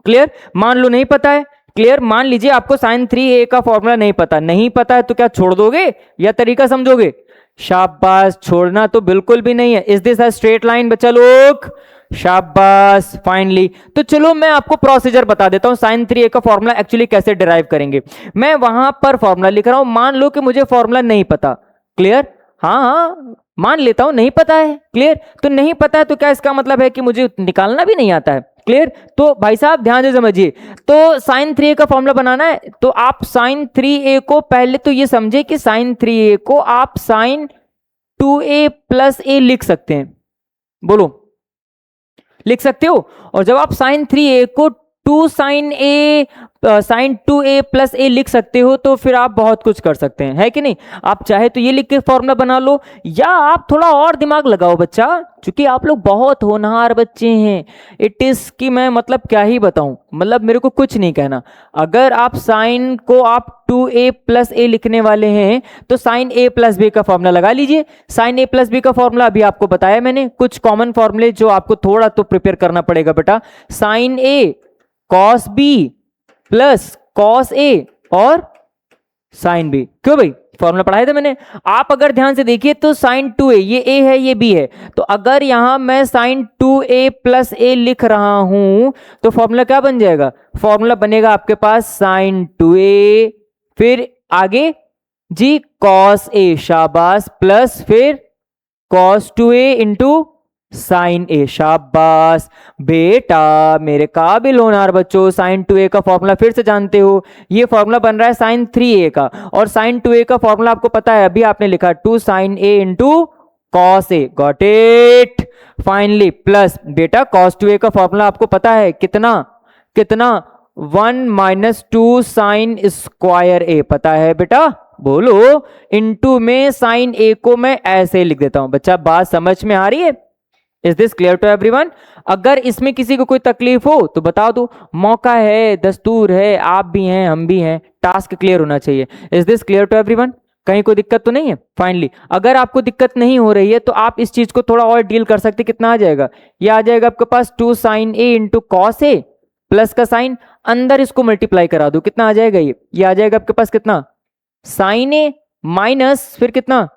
A: क्लियर? मान लो नहीं पता है। क्लियर? मान लीजिए आपको sin 3a का फॉर्मूला नहीं पता है तो क्या छोड़ दोगे या तरीका समझोगे? शाबाश, छोड़ना तो बिल्कुल भी नहीं है। Is this a straight line बच्चा लोग? शाबाश, फाइनली। तो चलो मैं आपको प्रोसीजर बता देता हूं sin 3a का फॉर्मूला एक्चुअली कैसे डिराइव करेंगे। मैं वहां पर फॉर्मूला लिख रहा हूं, मान लो कि मुझे फॉर्मूला नहीं पता। क्लियर? हाँ, मान लेता हूं नहीं पता है। क्लियर? तो नहीं पता है तो क्या इसका मतलब है कि मुझे निकालना भी नहीं आता है? क्लियर? तो भाई साहब ध्यान से समझिए, तो sin 3a का फॉर्मूला बनाना है तो आप sin 3a को पहले तो ये समझे कि sin 3a को आप sin 2a प्लस a लिख सकते हैं। बोलो, लिख सकते हो? और जब आप sin 3a को 2 sin a sin 2a plus a लिख सकते हो तो फिर आप बहुत कुछ कर सकते हैं, है कि नहीं? आप चाहे तो ये लिख के फॉर्मूला बना लो, या आप थोड़ा और दिमाग लगाओ बच्चा, क्योंकि आप लोग बहुत होनहार बच्चे हैं। इट इज कि मैं मतलब क्या ही बताऊं, मतलब मेरे को कुछ नहीं कहना। अगर आप साइन को आप 2a प्लस a लिखने वाले हैं तो साइन a प्लस b का फॉर्मूला लगा लीजिए। साइन a प्लस b का फॉर्मूला अभी आपको बताया मैंने, कुछ कॉमन फॉर्मूले जो आपको थोड़ा तो प्रिपेयर करना पड़ेगा बेटा। Sine a cos b plus cos a और साइन b। क्यों भाई? फॉर्मूला पढ़ाया था मैंने। आप अगर ध्यान से देखिए तो साइन 2a, ये a है ये b है, तो अगर यहां मैं साइन 2a प्लस a लिख रहा हूं तो फॉर्मूला क्या बन जाएगा? फॉर्मूला बनेगा आपके पास साइन 2a, फिर आगे जी कॉस a, शाबाश, प्लस फिर कॉस 2a इंटू साइन ए, शाबाश बेटा, मेरे काबिल होनहार बच्चों। साइन 2a का फॉर्मूला फिर से जानते हो, ये फॉर्मूला बन रहा है साइन 3a का, और साइन 2a का फॉर्मूला आपको पता है, अभी आपने लिखा 2 sign a into cos A, got it, finally, plus बेटा कॉस 2a का फॉर्मूला आपको पता है कितना कितना 1 माइनस 2 साइन स्क्वायर ए, पता है बेटा? बोलो, इनटू में साइन ए को मैं ऐसे लिख देता हूं। बच्चा बात समझ में आ रही है? Is this clear to everyone? अगर इसमें किसी को कोई तकलीफ हो तो बता दो, मौका है, दस्तूर है, आप भी हैं हम भी हैं, टास्क क्लियर होना चाहिए। Is this clear to everyone? कहीं कोई दिक्कत तो नहीं है? फाइनली, अगर आपको दिक्कत नहीं हो रही है तो आप इस चीज को थोड़ा और डील कर सकते। कितना आ जाएगा? ये आ जाएगा आपके पास 2 sign A into cos A, plus का साइन, अंदर इसको मल्टीप्लाई करा दो, कितना आ जाएगा? ये आ जाएगा आपके पास कितना? साइन ए माइनस फिर कितना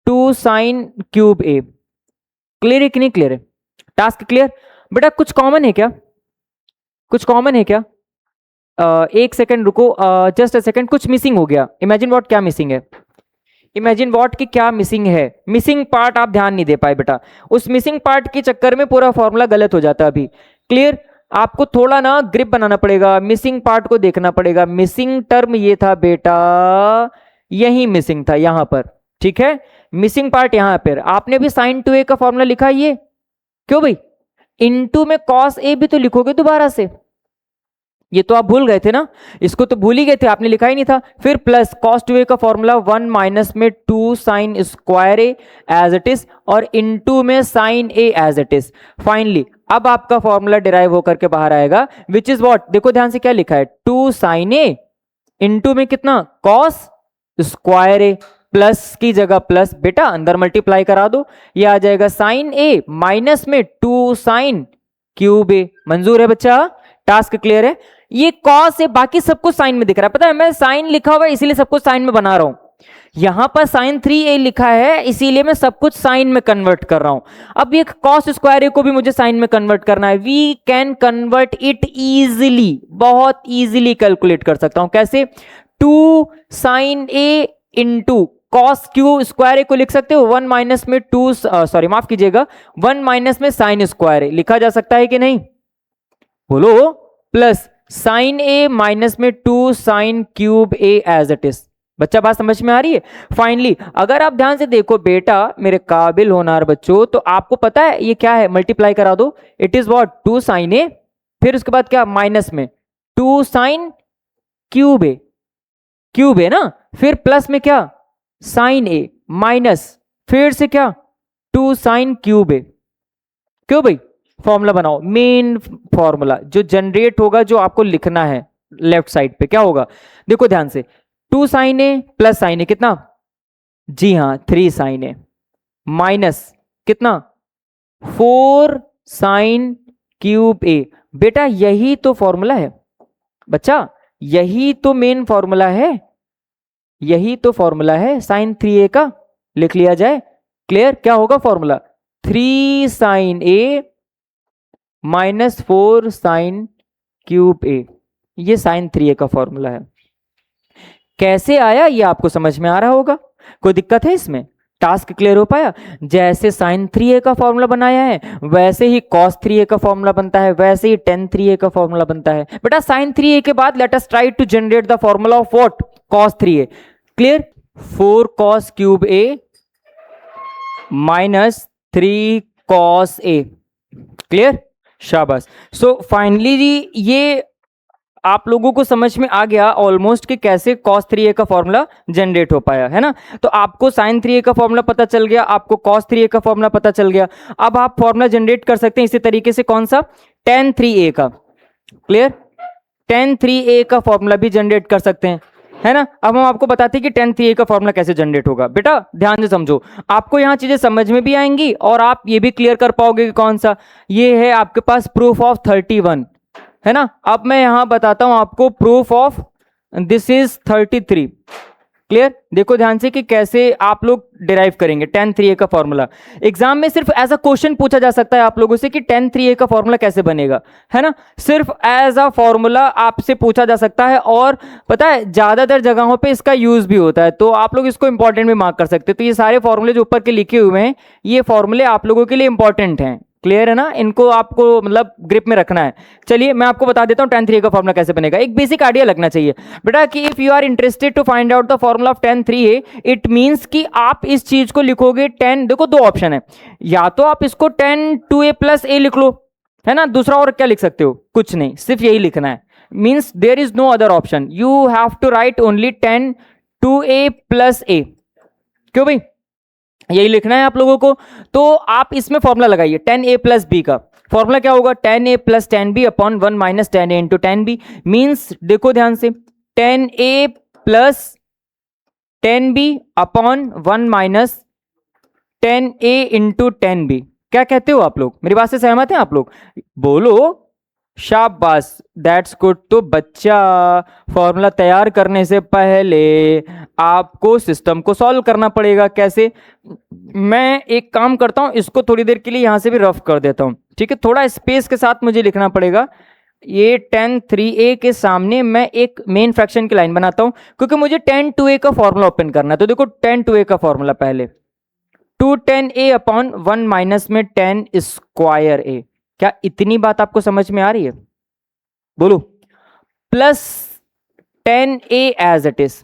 A: 2 साइन क्यूब ए। क्लियर है कि नहीं क्लियर है? Task clear? बेटा कुछ कॉमन है क्या? कुछ कॉमन है क्या? एक सेकंड रुको, जस्ट अ सेकंड, कुछ मिसिंग हो गया। इमेजिन व्हाट, क्या मिसिंग है? इमेजिन व्हाट की क्या मिसिंग है? मिसिंग पार्ट आप ध्यान नहीं दे पाए बेटा, उस मिसिंग पार्ट के चक्कर में पूरा फॉर्मूला गलत हो जाता है। अभी क्लियर? आपको थोड़ा ना ग्रिप बनाना पड़ेगा, मिसिंग पार्ट को देखना पड़ेगा। मिसिंग टर्म ये था बेटा, यही मिसिंग था यहां पर, ठीक है? मिसिंग पार्ट यहां पर आपने भी साइन 2a का फॉर्मूला लिखा, ये क्यों भाई? इनटू में कॉस ए भी तो लिखोगे दोबारा से, ये तो आप भूल गए थे ना, इसको तो भूल ही गए थे, आपने लिखा ही नहीं था। फिर प्लस कॉस 2a का फॉर्मूला 1 माइनस में 2 sine square A as it is, और इनटू में sine A as it is. Finally अब आपका फॉर्मूला डिराइव होकर के बाहर आएगा, विच इज व्हाट, देखो ध्यान से क्या लिखा है, 2 साइन ए इंटू में कितना कॉस स्क्वायर ए, प्लस की जगह प्लस, बेटा अंदर मल्टीप्लाई करा दो, ये आ जाएगा साइन ए माइनस में 2 साइन क्यूब ए। मंजूर है बच्चा? टास्क क्लियर है? ये कॉस है, बाकी सब कुछ साइन में दिख रहा है, पता है मैं साइन लिखा हुआ है इसीलिए सब कुछ साइन में बना रहा हूं। यहां पर साइन 3a लिखा है इसीलिए मैं सब कुछ साइन में कन्वर्ट कर रहा हूं। अब ये कॉस स्क्वायर ए को भी मुझे साइन में कन्वर्ट करना है। We can convert it easily, बहुत इजिली कैलकुलेट कर सकता हूं। कैसे? 2 sign A into cos Q square A को लिख सकते हो 1 माइनस में 2, सॉरी माफ कीजिएगा, 1 माइनस में साइन स्क्वायर ए लिखा जा सकता है कि नहीं? बोलो, प्लस साइन ए माइनस में 2 sine cube A as it is. बच्चा बात समझ में आ रही है? फाइनली अगर आप ध्यान से देखो बेटा मेरे काबिल होनहार बच्चों, तो आपको पता है ये क्या है, मल्टीप्लाई करा दो, इट इज व्हाट 2 साइन ए, फिर उसके बाद क्या माइनस में 2 साइन क्यूब ए, क्यूब है ना, फिर प्लस में क्या साइन ए माइनस फिर से क्या 2 साइन क्यूब ए। क्यों भाई? फॉर्मूला बनाओ, मेन फॉर्मूला जो जनरेट होगा, जो आपको लिखना है लेफ्ट साइड पे क्या होगा, देखो ध्यान से, 2 sin a plus sin a कितना, जी हाँ 3 sin a माइनस कितना 4 sin क्यूब a। बेटा यही तो फॉर्मूला है बच्चा, यही तो मेन फॉर्मूला है, यही तो फॉर्मूला है sin 3a का, लिख लिया जाए। क्लियर, क्या होगा formula, 3 sin a minus 4 sin cube a, ये sin 3a का फॉर्मूला है। कैसे आया ये आपको समझ में आ रहा होगा, कोई दिक्कत है इसमें, टास्क क्लियर हो पाया। जैसे sin 3a का फॉर्मूला बनाया है वैसे ही cos 3a का फॉर्मूला बनता है, वैसे ही tan 3a का फॉर्मूला बनता है। बेटा sin 3a के बाद let us try to generate the formula of what, cos 3a। Clear, 4 cos cube a minus 3 cos a। Clear, शाबाश। सो फाइनली ये आप लोगों को समझ में आ गया ऑलमोस्ट कि कैसे cos 3a का फॉर्मूला जनरेट हो पाया है ना। तो आपको sin 3a का फॉर्मूला पता चल गया, आपको cos 3a का फॉर्मूला पता चल गया। अब आप फॉर्मूला जनरेट कर सकते हैं इसी तरीके से, कौन सा, tan 3a का। क्लियर, tan 3a का फॉर्मूला भी जनरेट कर सकते हैं, है ना। अब हम आपको बताते हैं कि tan 3a का फॉर्मूला कैसे जनरेट होगा। बेटा ध्यान से समझो, आपको यहां चीजें समझ में भी आएंगी और आप ये भी क्लियर कर पाओगे कि कौन सा, ये है आपके पास प्रूफ ऑफ 31, है ना। अब मैं यहां बताता हूं आपको proof of, this is 33। Clear, देखो ध्यान से कि कैसे आप लोग डिराइव करेंगे tan 3a का फॉर्मूला। एग्जाम में सिर्फ एज अ क्वेश्चन पूछा जा सकता है आप लोगों से कि tan 3a का फॉर्मूला कैसे बनेगा, है ना। सिर्फ एज अ फॉर्मूला आपसे पूछा जा सकता है, और पता है ज्यादातर जगहों पे इसका यूज भी होता है, तो आप लोग इसको इंपॉर्टेंट भी मार्क कर सकते हैं। तो ये सारे फॉर्मूले जो ऊपर के लिखे हुए हैं, ये फॉर्मूले आप लोगों के लिए इंपॉर्टेंट हैं। क्लियर है ना, इनको आपको मतलब ग्रिप में रखना है। चलिए मैं आपको बता देता हूं tan 3a का फॉर्मूला कैसे बनेगा। एक बेसिक आइडिया लगना चाहिए बेटा कि if you are interested to find out the formula of tan 3a, it means कि आप इस चीज को लिखोगे tan, देखो दो ऑप्शन है, या तो आप इसको tan 2a प्लस a लिख लो, है ना, दूसरा और क्या लिख सकते हो, कुछ नहीं, सिर्फ यही लिखना है। Means there is no other option, you have to write only tan 2a plus a। क्यों भाई, यही लिखना है आप लोगों को। तो आप इसमें फॉर्मूला लगाइए tan a प्लस b का। फॉर्मूला क्या होगा, tan a plus tan b upon 1 minus tan a into tan b। Means देखो ध्यान से, tan a plus tan b upon 1 minus tan a into tan b। क्या कहते हो आप लोग, मेरी बात से सहमत हैं आप लोग, बोलो शाबाश, दैट्स गुड। तो बच्चा फॉर्मूला तैयार करने से पहले आपको सिस्टम को सॉल्व करना पड़ेगा। कैसे, मैं एक काम करता हूं, इसको थोड़ी देर के लिए यहां से भी रफ कर देता हूं, ठीक है, थोड़ा स्पेस के साथ मुझे लिखना पड़ेगा। ये tan 3a के सामने मैं एक मेन फ्रैक्शन की लाइन बनाता हूं, क्योंकि मुझे tan 2a का फॉर्मूला ओपन करना है। तो देखो tan 2a का फॉर्मूला पहले 2 tan a अपॉन 1 माइनस में tan स्क्वायर a। क्या इतनी बात आपको समझ में आ रही है, बोलो, plus tan a as it is,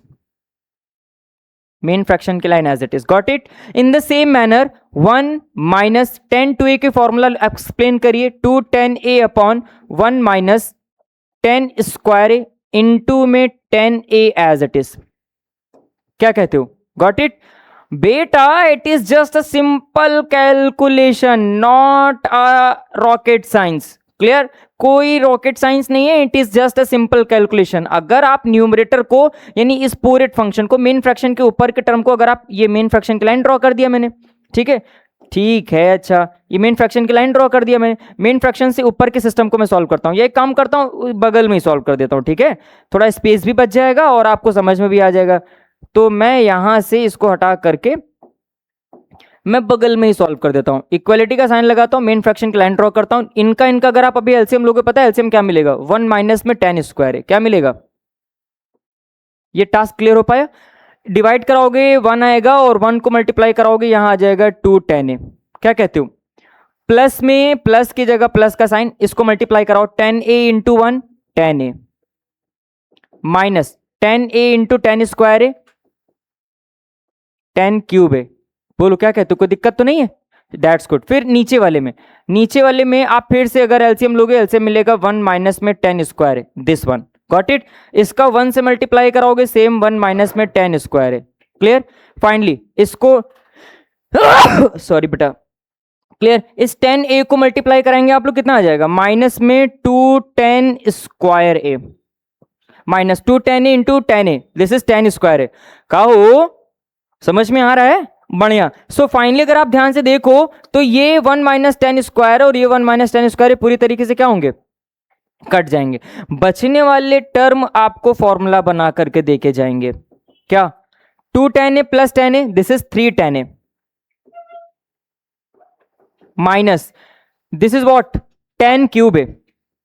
A: main fraction की line as it is, got it. In the same manner 1 minus tan 2a के फॉर्मूला एक्सप्लेन करिए, 2 tan a upon 1 minus tan square a into में tan a as it is. क्या कहते हो, got it बेटा, it is just a simple calculation, not a rocket science. Clear, कोई rocket science नहीं है, it is just a simple calculation. अगर आप न्यूमरेटर को यानी इस पूरे फंक्शन को, मेन फ्रैक्शन के ऊपर के टर्म को, अगर आप, ये मेन फ्रैक्शन की लाइन ड्रॉ कर दिया मैंने, ठीक है, ठीक है, अच्छा ये मेन फ्रैक्शन की लाइन ड्रॉ कर दिया मैंने, मेन फ्रैक्शन से ऊपर के सिस्टम को मैं सॉल्व करता हूं, ये काम करता हूं बगल में ही सॉल्व कर देता हूं, ठीक है, थोड़ा स्पेस भी बच जाएगा और आपको समझ में भी आ जाएगा। तो मैं यहां से इसको हटा करके मैं बगल में ही सॉल्व कर देता हूं, इक्वालिटी का साइन लगाता हूं, मेन फ्रैक्शन की लाइन ड्रॉ करता हूं, इनका अगर आप अभी एलसीएम लोगे, पता है एलसीएम क्या मिलेगा, 1 माइनस में tan स्क्वायर है, क्या मिलेगा, ये टास्क क्लियर हो पाया। डिवाइड कराओगे 1 आएगा और 1 को मल्टीप्लाई कराओगे यहां आ जाएगा 2 tan a। क्या कहते हो, प्लस में प्लस की जगह प्लस का साइन, इसको मल्टीप्लाई कराओ, tan a into 1 tan a minus tan a into tan square है tan क्यूब है। बोलो क्या कहते हो, कोई दिक्कत तो नहीं है, दैट्स गुड। फिर नीचे वाले में आप फिर से अगर एलसीएम लोगे, एलसीएम मिलेगा 1 माइनस में tan स्क्वायर है, दिस वन, गॉट इट। इसका 1 से मल्टीप्लाई कराओगे, सेम 1 माइनस में tan स्क्वायर है, क्लियर। फाइनली इसको सॉरी बेटा, क्लियर। इस 10a को मल्टीप्लाई कराएंगे आप लोग, कितना आ जाएगा, माइनस में 210 square A, minus 210 into 10a, this is 10 square A. कहो समझ में आ रहा है, बढ़िया। सो फाइनली अगर आप ध्यान से देखो तो ये 1 माइनस 10 स्क्वायर और ये 1 माइनस 10 स्क्वायर पूरी तरीके से क्या होंगे, कट जाएंगे। बचने वाले टर्म आपको फॉर्मूला बना करके देके जाएंगे, क्या, 210a plus 10a, this is 310a, minus this is what, 10 cube A,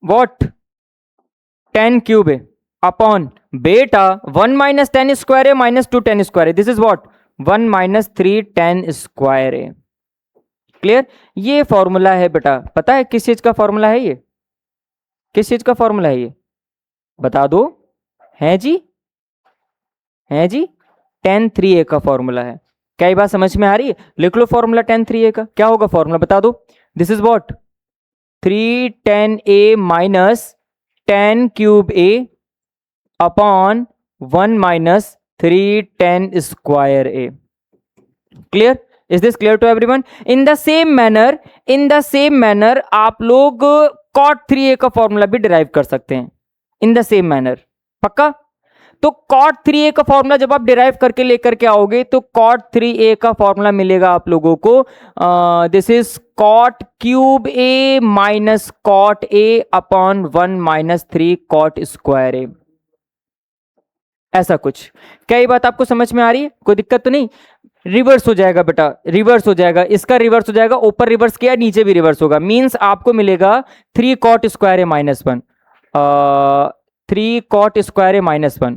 A: what, 10 cube A upon बेटा 1 minus 10 square A minus 210 square A, this is what, 1 minus 310 square a. Clear. ये formula है बेटा, पता है किस चीज का फॉर्मूला है, ये किस चीज का फॉर्मूला है, ये बता दो, है जी, है जी, 10 3a का फॉर्मूला है। क्या ये बात समझ में आ रही है, लिख लो फॉर्मूला 10 3a का, क्या होगा फॉर्मूला बता दो, this is what, 310a minus 10 cube a upon 1 minus 310 square a. Clear, is this clear to everyone. In the same manner आप लोग cot 3a का फॉर्मूला भी डिराइव कर सकते हैं, इन द सेम मैनर, पक्का। तो cot 3a का फॉर्मूला जब आप डिराइव करके लेकर के आओगे तो cot 3a का फॉर्मूला मिलेगा आप लोगों को, this is cot cube a minus cot a upon 1 minus 3 cot square A, ऐसा कुछ। क्या ये बात आपको समझ में आ रही है, कोई दिक्कत तो नहीं। रिवर्स हो जाएगा बेटा, रिवर्स हो जाएगा, इसका रिवर्स हो जाएगा, ऊपर रिवर्स किया नीचे भी रिवर्स होगा, मींस आपको मिलेगा 3 cot square A minus 1, 3 cot square A minus 1।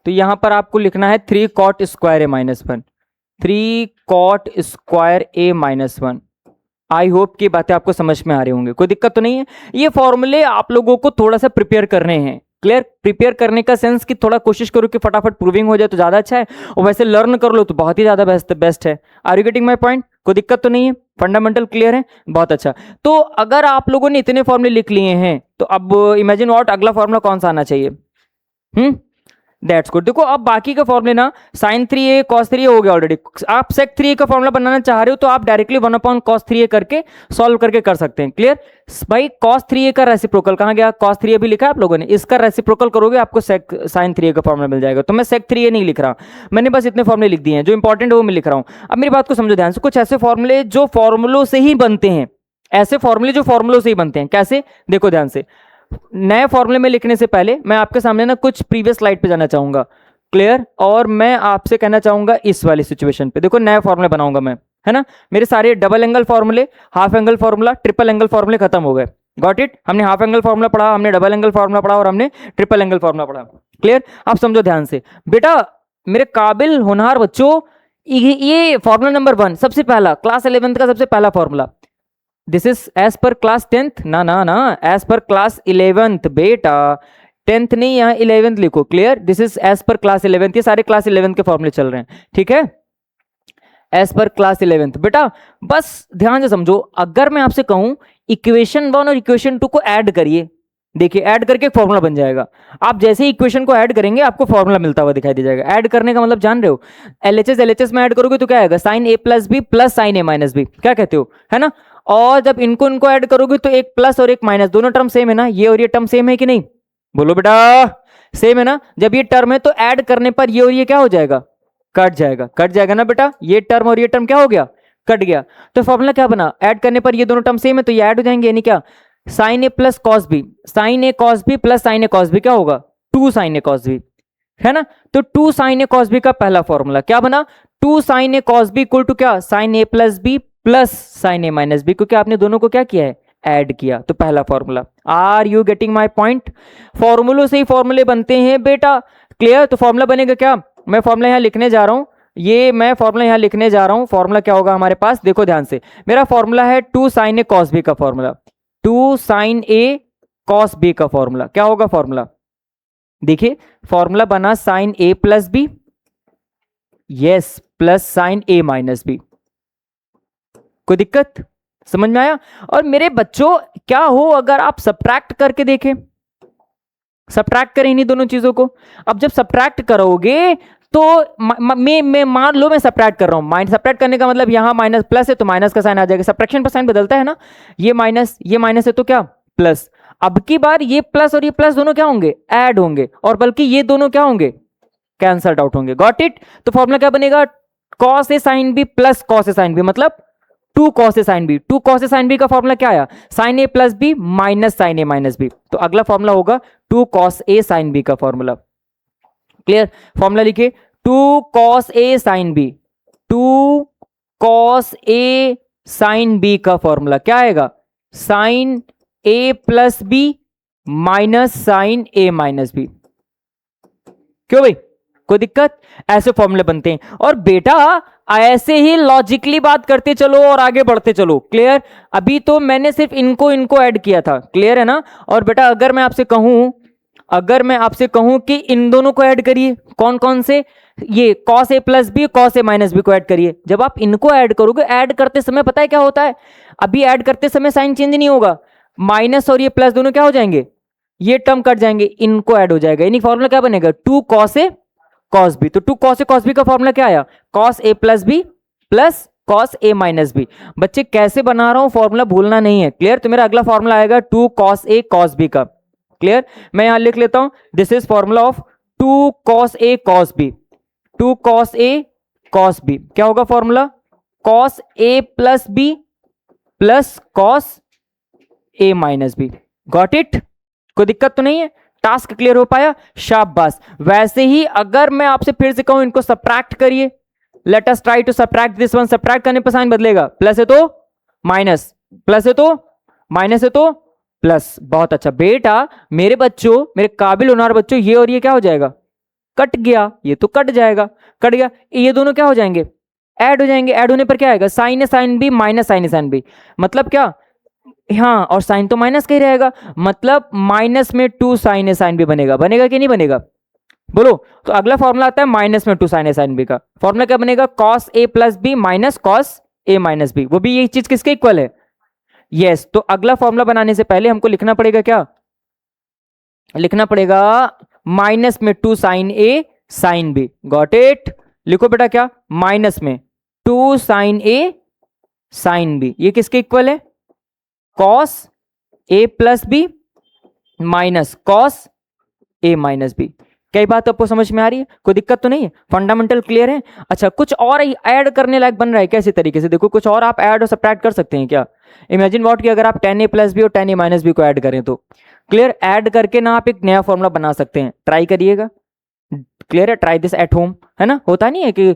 A: तो यहां पर आपको लिखना है 3 cot square A minus 1, 3 cot square A minus 1। I hope की बातें आपको समझ में आ रही होंगे, कोई दिक्कत तो नहीं है। ये फॉर्मूले आप लोगों को थोड़ा सा प्रिपेयर करने हैं, क्लियर। प्रिपेयर करने का सेंस कि थोड़ा कोशिश करो कि फटाफट प्रूविंग हो जाए तो ज्यादा अच्छा है, और वैसे लर्न कर लो तो बहुत ही ज्यादा बेस्ट है। Are you getting my point, कोई दिक्कत तो नहीं है, फंडामेंटल क्लियर है, बहुत अच्छा। तो अगर आप लोगों ने इतने फॉर्मूले लिख लिए हैं तो अब इमेजिन व्हाट, अगला फॉर्मूला कौन सा आना चाहिए, दैट्स गुड। देखो अब बाकी का फॉर्मूले ना, sin 3a cos 3a हो गया ऑलरेडी। आप sec 3a का फॉर्मूला बनाना चाह रहे हो तो आप डायरेक्टली 1 अपॉन cos 3a करके सॉल्व करके कर सकते हैं, क्लियर। भाई cos 3a का रेसिप्रोकल कहां गया, cos 3a भी लिखा है आप लोगों ने, इसका रेसिप्रोकल करोगे आपको sin 3a का फॉर्मूला मिल जाएगा। तो मैं sec 3a नहीं लिख रहा, मैंने बस इतने फॉर्मूले लिख दिए हैं, जो इंपॉर्टेंट है वो मैं लिख रहा हूं। अब मेरी बात को समझो ध्यान से, कुछ ऐसे फॉर्मूले जो फॉर्मूलों से ही बनते हैं, ऐसे फॉर्मूले जो फॉर्मूलों से ही बनते हैं, कैसे, देखो ध्यान से। नए फॉर्मूले में लिखने से पहले मैं आपके सामने ना कुछ प्रीवियस स्लाइड पे जाना चाहूंगा, क्लियर। और मैं आपसे कहना चाहूंगा इस वाली सिचुएशन पे, देखो नए फॉर्मूले बनाऊंगा मैं, है ना। मेरे सारे डबल एंगल फॉर्मूले, half angle formula, triple angle फॉर्मूले खत्म हो गए, गॉट इट। हमने हाफ एंगल फॉर्मूला पढ़ा, हमने डबल एंगल फॉर्मूला पढ़ा और हमने ट्रिपल एंगल फॉर्मूला पढ़ा, क्लियर। आप समझो ध्यान से बेटा, मेरे काबिल होनहार बच्चों, ये फॉर्मूला नंबर 1 सबसे पहला, क्लास 11th का सबसे पहला formula, this is as per class 10th, ना एज पर क्लास 11th बेटा, 10th नहीं, यहां 11th लिखो, clear. This is as per class 11th, ये सारे क्लास 11th के फॉर्मूले चल रहे हैं, ठीक है, एज पर क्लास 11th। बेटा बस ध्यान से समझो, अगर मैं आपसे कहूं इक्वेशन 1 और इक्वेशन 2 को ऐड करिए, देखिए ऐड करके एक फॉर्मूला बन जाएगा। आप जैसे ही इक्वेशन को ऐड करेंगे आपको फॉर्मूला मिलता हुआ दिखाई दे जाएगा। ऐड करने का मतलब जान रहे हो, LHS में ऐड करोगे तो क्या आएगा, sin a plus B plus sin a minus b, क्या कहते हो, है ना। और जब इनको ऐड करोगे तो एक प्लस और एक माइनस, दोनों टर्म सेम है ना, ये और ये टर्म सेम है कि नहीं, बोलो बेटा, सेम है ना। जब ये टर्म है तो ऐड करने पर ये और ये क्या हो जाएगा, कट जाएगा ना बेटा, ये टर्म और ये टर्म क्या हो गया, कट गया। तो फॉर्मूला क्या बना, ऐड करने पर ये दोनों टर्म सेम है तो ये ऐड हो जाएंगे, यानी क्या, sin a plus cos b, sin a cos b plus sin a cos b क्या होगा, 2 sin a cos b, है ना। तो 2 sin a cos b का पहला फॉर्मूला क्या बना, 2 sin a cos b equal to क्या, sin a plus b plus sin a minus b, क्योंकि आपने दोनों को क्या किया है, ऐड किया। तो पहला formula, are you getting my point. फॉर्मूलों से ही फॉर्मूले बनते हैं बेटा, क्लियर। तो फॉर्मूला बनेगा क्या, मैं फॉर्मूला यहां लिखने जा रहा हूं, ये मैं फॉर्मूला यहां लिखने जा रहा हूं। फॉर्मूला क्या होगा हमारे पास, देखो ध्यान से, मेरा फॉर्मूला है 2 sin a cos b का formula, 2 sin a cos b का फॉर्मूला क्या होगा, फॉर्मूला देखिए, फॉर्मूला बना sin a plus b, yes, plus sin a minus b. कोई दिक्कत, समझ में आया। और मेरे बच्चों क्या हो अगर आप सब्ट्रैक्ट करके देखें, सब्ट्रैक्ट करें इन्हीं दोनों चीजों को। अब जब सब्ट्रैक्ट करोगे तो मैं मान लो मैं सब्ट्रैक्ट कर रहा हूं, सब्ट्रैक्ट करने का मतलब यहां माइनस प्लस है तो माइनस का साइन आ जाएगा, सब्ट्रैक्शन पर साइन बदलता है ना, ये माइनस है तो क्या प्लस। अब की बार ये प्लस और ये प्लस दोनों क्या होंगे, ऐड होंगे, और बल्कि ये दोनों क्या होंगे, कैंसल्ड आउट होंगे। Got it. तो फॉर्मूला क्या बनेगा, cos A sine B plus cos A sine B, मतलब 2 कॉस ए साइन बी। 2 कॉस ए साइन बी का फॉर्मूला क्या आया, साइन ए प्लस बी माइनस साइन ए माइनस बी। तो अगला फॉर्मूला होगा 2 कॉस ए साइन बी का फॉर्मूला। क्लियर। फॉर्मूला लिखिए 2 कॉस ए sine B, 2 cos ए sine B का फॉर्मूला क्या आएगा, साइन ए प्लस बी माइनस साइन ए माइनस बी। क्यों भाई, कोई दिक्कत, ऐसे फॉर्मूले बनते हैं। और बेटा ऐसे ही लॉजिकली बात करते चलो और आगे बढ़ते चलो। क्लियर। अभी तो मैंने सिर्फ इनको ऐड किया था, क्लियर है ना। और बेटा अगर मैं आपसे कहूं कि इन दोनों को ऐड करिए, कौन कौन से, ये कॉस ए प्लस बी कॉस ए माइनस बी को ऐड करिए। जब आप इनको ऐड करोगे, ऐड करते समय पता है क्या होता है, अभी ऐड करते समय साइन चेंज नहीं होगा, माइनस और ये प्लस दोनों क्या हो जाएंगे, ये टर्म कट जाएंगे, इनको ऐड हो जाएगा, यानी फॉर्मूला क्या बनेगा 2 कॉस ए कॉस बी। तो 2 कॉस ए कॉस बी का फॉर्मूला क्या आया, कॉस ए प्लस बी प्लस कॉस ए माइनस बी। बच्चे कैसे बना रहा हूं फॉर्मूला भूलना नहीं है। क्लियर। तो मेरा अगला फॉर्मूला आएगा 2 कॉस ए कॉस बी का। क्लियर। मैं यहां लिख लेता हूं, this is formula of 2 cos A cos b. 2 cos A cos b क्या होगा formula, cos A plus B plus cos A minus b. Got it. कोई दिक्कत तो नहीं है, टास्क क्लियर हो पाया, शाबाश। वैसे ही अगर मैं आपसे फिर से कहूं इनको सब्ट्रैक्ट करिए, let us try to subtract this one. Subtract करने पर साइन बदलेगा, प्लस है तो माइनस, प्लस है तो माइनस है तो प्लस। बहुत अच्छा बेटा, मेरे बच्चों, मेरे काबिल होनहार बच्चों, ये और ये क्या हो जाएगा, कट गया, ये तो कट जाएगा, कट गया, ये दोनों क्या हो जाएंगे, ऐड हो जाएंगे। ऐड होने पर क्या आएगा, साइन ए साइन बी माइनस साइन ए साइन बी, मतलब क्या, हाँ, और साइन तो माइनस का ही रहेगा, मतलब माइनस में 2 साइन ए साइन बी बनेगा। बनेगा कि नहीं बनेगा, बोलो। तो अगला फॉर्मूला आता है माइनस में 2 साइन ए साइन बी का। फॉर्मूला क्या बनेगा, cos A plus B minus cos A minus B. वो भी ये चीज किसके इक्वल है, यस। तो अगला फॉर्मूला बनाने से पहले हमको लिखना पड़ेगा क्या, लिखना पड़ेगा माइनस में 2 sign A sine B. Got it. लिखो बेटा क्या, माइनस में 2 साइन ए साइन बी, ये किसके इक्वल है, cos A plus B minus cos A minus B. कई बात आपको समझ में आ रही है, कोई दिक्कत तो नहीं है, फंडामेंटल क्लियर है। अच्छा, कुछ और ऐड करने लायक बन रहा है कैसे तरीके से, देखो कुछ और आप ऐड और सब्ट्रैक्ट कर सकते हैं क्या। इमेजिन व्हाट कि अगर आप 10 ए प्लस बी और 10 ए माइनस बी को ऐड करें तो, क्लियर, ऐड करके ना आप एक नया फॉर्मूला बना सकते हैं। ट्राई करिएगा, क्लियर है, ट्राई दिस एट होम, है ना। होता नहीं है कि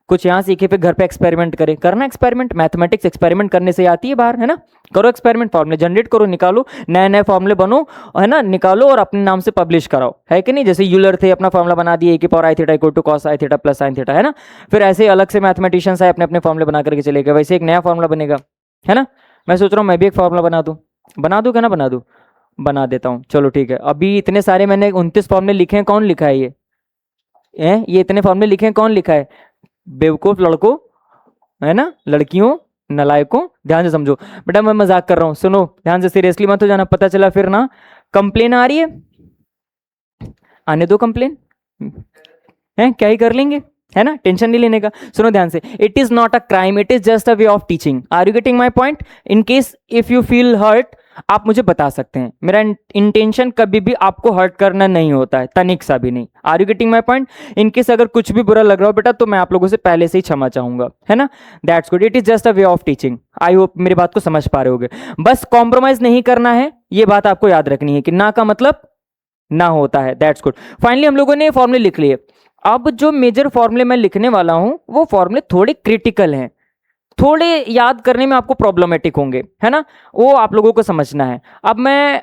A: कुछ यहां सीखे पे घर पे एक्सपेरिमेंट करें, करना एक्सपेरिमेंट, मैथमेटिक्स एक्सपेरिमेंट करने से आती है बाहर, है ना। करो एक्सपेरिमेंट, फॉर्मूले जनरेट करो, निकालो, नए नए फॉर्मूले बनो, है ना, निकालो और अपने नाम से पब्लिश कराओ, है कि नहीं। जैसे यूलर थे, अपना फॉर्मूला बना दिए, ए की power i theta equal to cos i theta plus sine theta, है ना। फिर ऐसे ही अलग से मैथमेटिशियंस आए, अपने अपने फॉर्मूले बना करके चले गए, वैसे एक नया फॉर्मूला बनेगा, है ना। मैं सोच रहा हूँ मैं भी एक फॉर्मूला बना दूं क्या ना, बना देता हूँ। चलो ठीक है, अभी इतने सारे मैंने 29 फॉर्मूले लिखे हैं, कौन लिखा है ये इतने फॉर्मूले लिखे हैं, कौन लिखा है, बेवकूफ लड़कों, है ना, लड़कियों, नलायकों, ध्यान से समझो। बेटा मैं मजाक कर रहा हूं, सुनो ध्यान से, सीरियसली मत हो जाना, पता चला फिर ना कंप्लेन आ रही है। आने दो कंप्लेन, है क्या ही कर लेंगे, है ना, टेंशन नहीं लेने का। सुनो ध्यान से, it is not a crime, it is just a way of teaching. Are you getting my point. In case if you feel hurt, आप मुझे बता सकते हैं, मेरा इंटेंशन कभी भी आपको हर्ट करना नहीं होता है, तनिक सा भी नहीं। Are you getting my point. In case अगर कुछ भी बुरा लग रहा हो बेटा, तो मैं आप लोगों से पहले से ही क्षमा चाहूंगा, है ना। That's good, it is just a way of teaching. I hope मेरी बात को समझ पा रहे होगे। बस कॉम्प्रोमाइज नहीं करना है, ये बात आपको याद रखनी है कि ना का मतलब ना होता है। That's good. फाइनली हम लोगों ने फॉर्मूले लिख लिए। अब जो मेजर फॉर्मूले मैं लिखने वाला हूं, वो फॉर्मूले थोड़े क्रिटिकल हैं, थोड़े याद करने में आपको प्रॉब्लमेटिक होंगे, है ना, वो आप लोगों को समझना है। अब मैं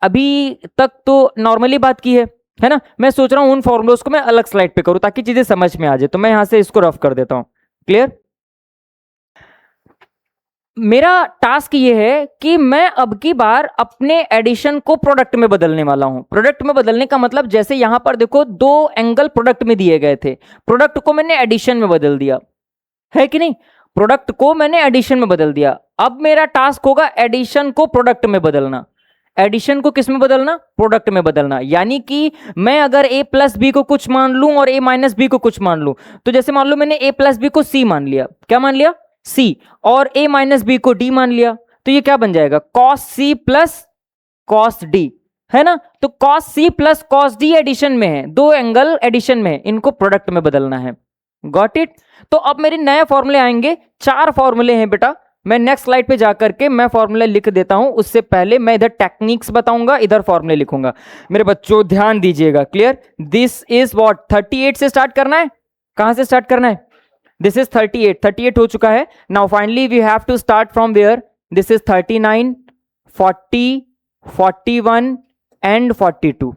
A: अभी तक तो नॉर्मली बात की है ना। मैं सोच रहा हूं उन फॉर्मूलोज को मैं अलग स्लाइड पे करूं ताकि चीजें समझ में आ जाए, तो मैं यहां से इसको रफ कर देता हूं। क्लियर। मेरा टास्क ये है कि मैं अब की बार अपने एडिशन को प्रोडक्ट में बदलने वाला हूं। प्रोडक्ट में बदलने का मतलब, जैसे यहां पर देखो 2 एंगल प्रोडक्ट में दिए गए थे, प्रोडक्ट को मैंने एडिशन में बदल दिया, है कि नहीं, प्रोडक्ट को मैंने एडिशन में बदल दिया। अब मेरा टास्क होगा एडिशन को प्रोडक्ट में बदलना। एडिशन को किस में बदलना, प्रोडक्ट में बदलना। यानी कि मैं अगर a प्लस बी को कुछ मान लूं और a माइनस बी को कुछ मान लूं, तो जैसे मान लो मैंने a प्लस बी को c मान लिया, क्या मान लिया, c, और a माइनस बी को d मान लिया, तो ये क्या बन जाएगा, cos c plus cos d, है ना। तो cos c plus cos d addition में है, दो एंगल एडिशन में है, इनको प्रोडक्ट में बदलना है। Got it. तो अब मेरे नए फॉर्मूले आएंगे, 4 फॉर्मूले हैं बेटा। मैं नेक्स्ट स्लाइड पे जाकर के मैं फॉर्मूला लिख देता हूं, उससे पहले मैं इधर टेक्निक्स बताऊंगा, इधर फॉर्मूले लिखूंगा। मेरे बच्चों ध्यान दीजिएगा, क्लियर। दिस इज व्हाट, 38 से स्टार्ट करना है। कहां से स्टार्ट करना है, दिस इज 38 हो चुका है। Now finally we have to start from where, this is 39, 40, 41 and 42।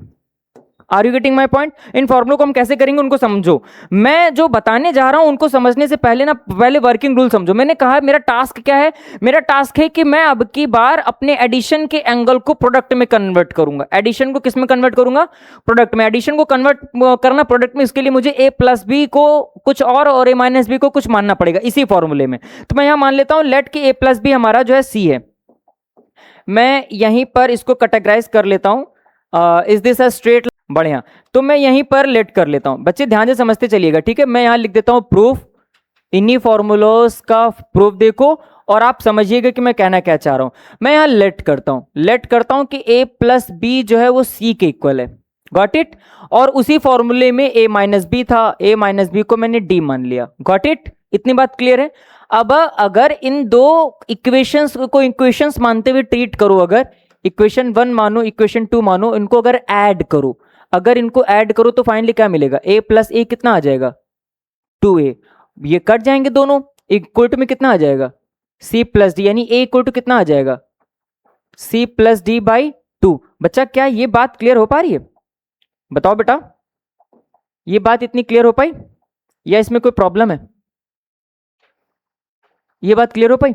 A: Are you getting my point. इन फॉर्मुलों को हम कैसे करेंगे उनको समझो। मैं जो बताने जा रहा हूं उनको समझने से पहले ना, पहले वर्किंग रूल समझो। मैंने कहा मेरा टास्क क्या है, मेरा टास्क है कि मैं अब की बार अपने एडिशन के एंगल को प्रोडक्ट में कन्वर्ट करूंगा। एडिशन को किस में कन्वर्ट करूंगा, प्रोडक्ट में। एडिशन को कन्वर्ट करना प्रोडक्ट में, इसके लिए मुझे a प्लस बी को कुछ और a माइनस बी को कुछ मानना पड़ेगा इसी फॉर्मूले में। तो मैं यहां मान लेता हूं लेट कि a प्लस बी हमारा जो है c है। मैं यहीं पर इसको कैटेगराइज कर लेता हूं, इज दिस अ स्ट्रेट, बढ़िया। तो मैं यहीं पर लेट कर लेता हूं, बच्चे ध्यान से समझते चलिएगा, ठीक है। मैं यहां लिख देता हूं प्रूफ, इन्हीं फॉर्मूलोस का प्रूफ देखो और आप समझिएगा कि मैं कहना क्या चाह रहा हूं। मैं यहां लेट करता हूं कि a प्लस बी जो है वो c के इक्वल है। Got it. और उसी फॉर्मूले में a माइनस बी था, a माइनस बी को मैंने d मान लिया। गॉट इट, इतनी बात क्लियर है। अब अगर इन दो इक्वेशंस को इक्वेशंस मानते हुए ट्रीट करो, अगर इक्वेशन 1 मानो, इक्वेशन 2 मानो, इनको अगर ऐड करो, अगर इनको ऐड करो तो फाइनली क्या मिलेगा, a प्लस ए कितना आ जाएगा, 2a। ये कट जाएंगे दोनों, इक्वल टू में कितना आ जाएगा, c प्लस डी, यानी a इक्वल टू कितना आ जाएगा, c प्लस डी बाई 2। बच्चा क्या ये बात क्लियर हो पा रही है, बताओ बेटा, ये बात इतनी क्लियर हो पाई या इसमें कोई प्रॉब्लम है, ये बात क्लियर हो पाई।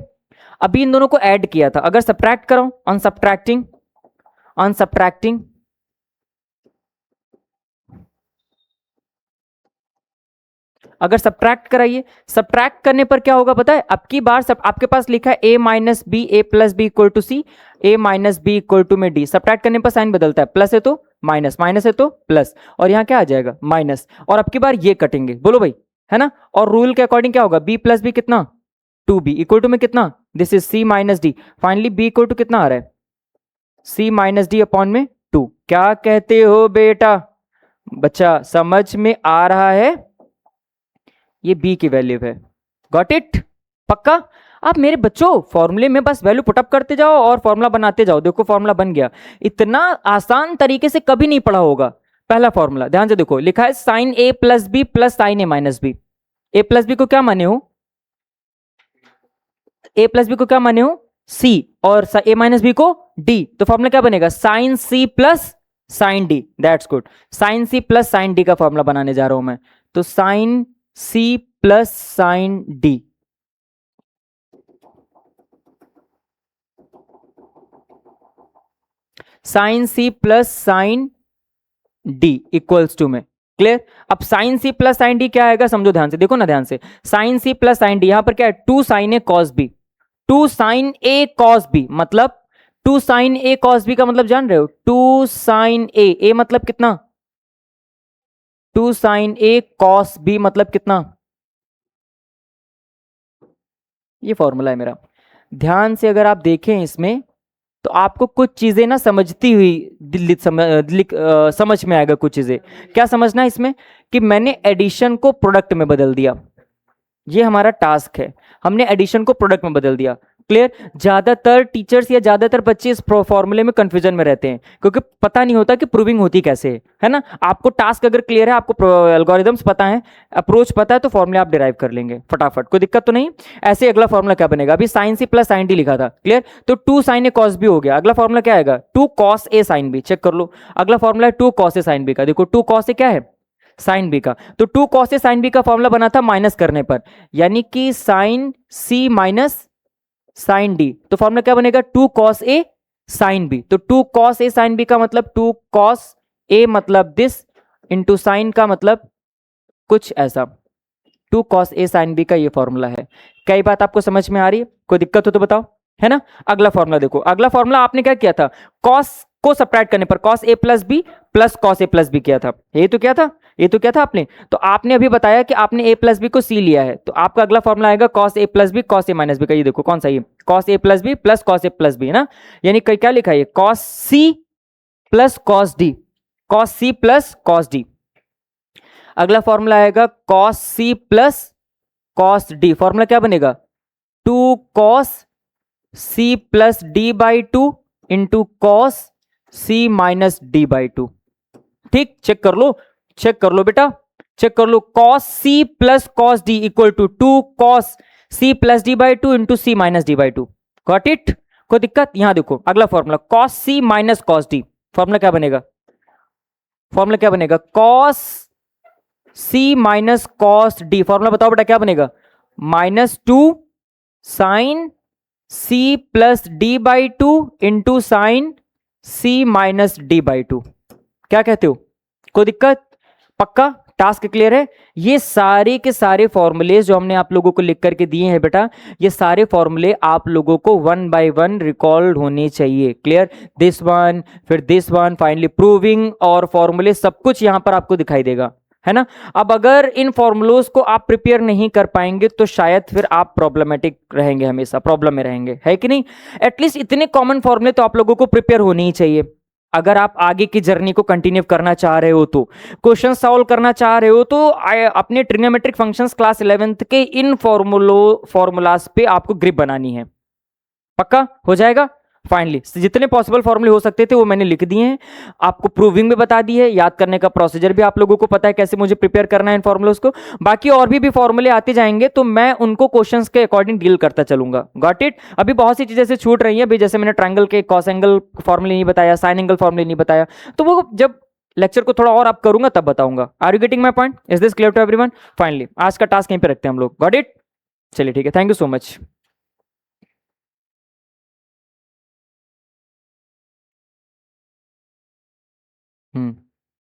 A: अभी इन दोनों को ऐड किया था, अगर सब्ट्रैक्ट करो, ऑन सब्ट्रैक्टिंग, अगर सब्ट्रैक्ट कराइए, सब्ट्रैक्ट करने पर क्या होगा पता है, अब की बार सब आपके पास लिखा है a minus b, a plus b equal to c, a minus b equal to में डी। सब्ट्रैक्ट करने पर साइन बदलता है, प्लस है तो माइनस, माइनस है तो प्लस, और यहां क्या आ जाएगा, माइनस। और अब की बार ये कटेंगे, बोलो भाई, है ना। और रूल के अकॉर्डिंग क्या होगा, b प्लस बी कितना, 2b इक्वल टू में कितना, this is c minus d. Finally b equal to कितना आ रहा है, c माइनस डी अपॉन में 2। क्या कहते हो बेटा, बच्चा समझ में आ रहा है, ये b की वैल्यू है। गॉट इट, पक्का। आप मेरे बच्चों फॉर्मूले में बस वैल्यू पुटअप करते जाओ और फॉर्मूला बनाते जाओ, देखो फॉर्मूला बन गया। इतना आसान तरीके से कभी नहीं पढ़ा होगा। पहला फॉर्मूला ध्यान से देखो, लिखा है sign a plus B plus sine a minus b. a plus B को क्या माने हो, a प्लस बी को क्या माने हो, c, और a माइनस बी को d। तो फॉर्मूला क्या बनेगा, sine c plus sine d। That's good, sine c plus sine d का फॉर्मूला बनाने जा रहा हूं मैं। तो sine c plus sine d, sine c plus sine d equals to में, क्लियर। अब sine c plus sine d क्या आएगा, समझो ध्यान से, देखो ना ध्यान से, sine c plus sine d, यहां पर क्या है, 2 sign a cos b, 2 sign a cos b, मतलब 2 साइन a कॉस b का मतलब जान रहे हो, 2 साइन a मतलब कितना, 2 साइन a कॉस b मतलब कितना, ये फॉर्मूला है मेरा। ध्यान से अगर आप देखें इसमें तो आपको कुछ चीजें ना समझती हुई समझ में आएगा। कुछ चीजें क्या समझना है इसमें, कि मैंने एडिशन को प्रोडक्ट में बदल दिया, ये हमारा टास्क है, हमने एडिशन को प्रोडक्ट में बदल दिया, क्लियर। ज्यादातर टीचर्स या ज्यादातर बच्चे इस फॉर्मूले में कंफ्यूजन में रहते हैं, क्योंकि पता नहीं होता कि प्रूविंग होती कैसे है ना। आपको टास्क अगर क्लियर है, आपको एल्गोरिथम्स पता है, अप्रोच पता है, तो फॉर्मूले आप डिराइव कर लेंगे फटाफट, कोई दिक्कत तो नहीं। ऐसे अगला फॉर्मूला क्या बनेगा, अभी साइन सी प्लस साइन डी लिखा था, क्लियर। तो 2 साइन ए कॉस बी हो गया, अगला फॉर्मूला क्या आएगा, 2 कॉस ए साइन बी, चेक कर लो। अगला फॉर्मूला है 2 कॉस ए साइन बी का, देखो 2 कॉस ए क्या है, साइन बी का। तो 2 कॉस ए साइन बी का फॉर्मूला बना था माइनस करने पर, यानी कि sign C minus sign D. तो फॉर्मूला क्या बनेगा, 2 कॉस ए साइन बी। तो 2 कॉस ए साइन बी का मतलब 2 कॉस ए मतलब दिस, इंटू साइन का मतलब कुछ ऐसा, 2 कॉस ए साइन बी का ये फॉर्मूला है। कई बात आपको समझ में आ रही है, कोई दिक्कत हो तो बताओ। है ना। अगला फॉर्मूला देखो, अगला फॉर्मूला आपने क्या किया था, कॉस को सब्ट्रैक्ट करने पर cos A plus B plus cos A plus B किया था, ये तो क्या था, ये तो क्या था आपने, तो आपने अभी बताया कि आपने ए प्लस बी को सी लिया है, तो आपका अगला फॉर्मूला आएगा कॉस ए प्लस बी कॉस ए माइनस बी का। ये देखो कौन सा, ये कॉस ए प्लस बी प्लस कॉस ए प्लस बी है ना, यानी क्या लिखा है, कॉस सी प्लस कॉस डी, कॉस सी प्लस कॉस डी। अगला फॉर्मूला आएगा कॉस सी प्लस कॉस डी, फॉर्मूला क्या बनेगा, 2 cos C plus D by two into cos C minus D by two. ठीक, चेक कर लो, चेक कर लो बेटा, चेक कर लो, cos C plus cos D equal to 2 cos C plus D by two into C minus D by two. Got it, कोई दिक्कत। यहां देखो अगला फॉर्मूला कॉस सी माइनस कॉस डी, फॉर्मूला क्या बनेगा, फॉर्मूला क्या बनेगा, कॉस सी माइनस कॉस डी, फॉर्मूला बताओ बेटा क्या बनेगा, -2 sin C plus D by two into sin C minus D by to. क्या कहते हो, कोई दिक्कत, पक्का, टास्क क्लियर है। ये सारे के सारे फॉर्मूले जो हमने आप लोगों को लिख करके दिए हैं बेटा, ये सारे फॉर्मूले आप लोगों को 1 बाय 1 रिकॉल्ड होने चाहिए। क्लियर, दिस वन फिर दिस वन, फाइनली प्रूविंग और फॉर्मूले सब कुछ यहां पर आपको दिखाई देगा, है ना। अब अगर इन फॉर्मूलोज को आप प्रिपेयर नहीं कर पाएंगे तो शायद फिर आप प्रॉब्लमेटिक रहेंगे, हमेशा प्रॉब्लम में रहेंगे, है कि नहीं। एटलीस्ट इतने कॉमन फॉर्मूले तो आप लोगों को प्रिपेयर होने ही चाहिए। अगर आप आगे की जर्नी को कंटिन्यू करना चाह रहे हो, तो क्वेश्चन सॉल्व करना चाह रहे हो, तो अपने ट्रिग्नोमेट्रिक फंक्शंस क्लास 11th के इन फॉर्मूलाज पे आपको ग्रिप बनानी है। पक्का हो जाएगा। फाइनली जितने पॉसिबल फॉर्मूले हो सकते थे वो मैंने लिख दिए हैं, आपको प्रूविंग भी बता दी है, याद करने का प्रोसीजर भी आप लोगों को पता है कैसे मुझे प्रिपेयर करना है इन फॉर्मूलोज को। बाकी और भी फॉर्मूले आते जाएंगे तो मैं उनको क्वेश्चंस के अकॉर्डिंग डील करता चलूंगा। Got it. अभी बहुत सी चीजें से छूट रही हैं, अभी जैसे मैंने ट्रायंगल के कॉस एंगल फॉर्मूले नहीं बताया, साइन एंगल फॉर्मूले नहीं बताया, तो वो जब लेक्चर को थोड़ा और आप करूंगा तब बताऊंगा। Are you getting my point, is this clear to everyone. Finally आज का टास्क यहीं पे रखते हैं हम लोग। गॉट इट, चलिए ठीक है, थैंक यू सो मच।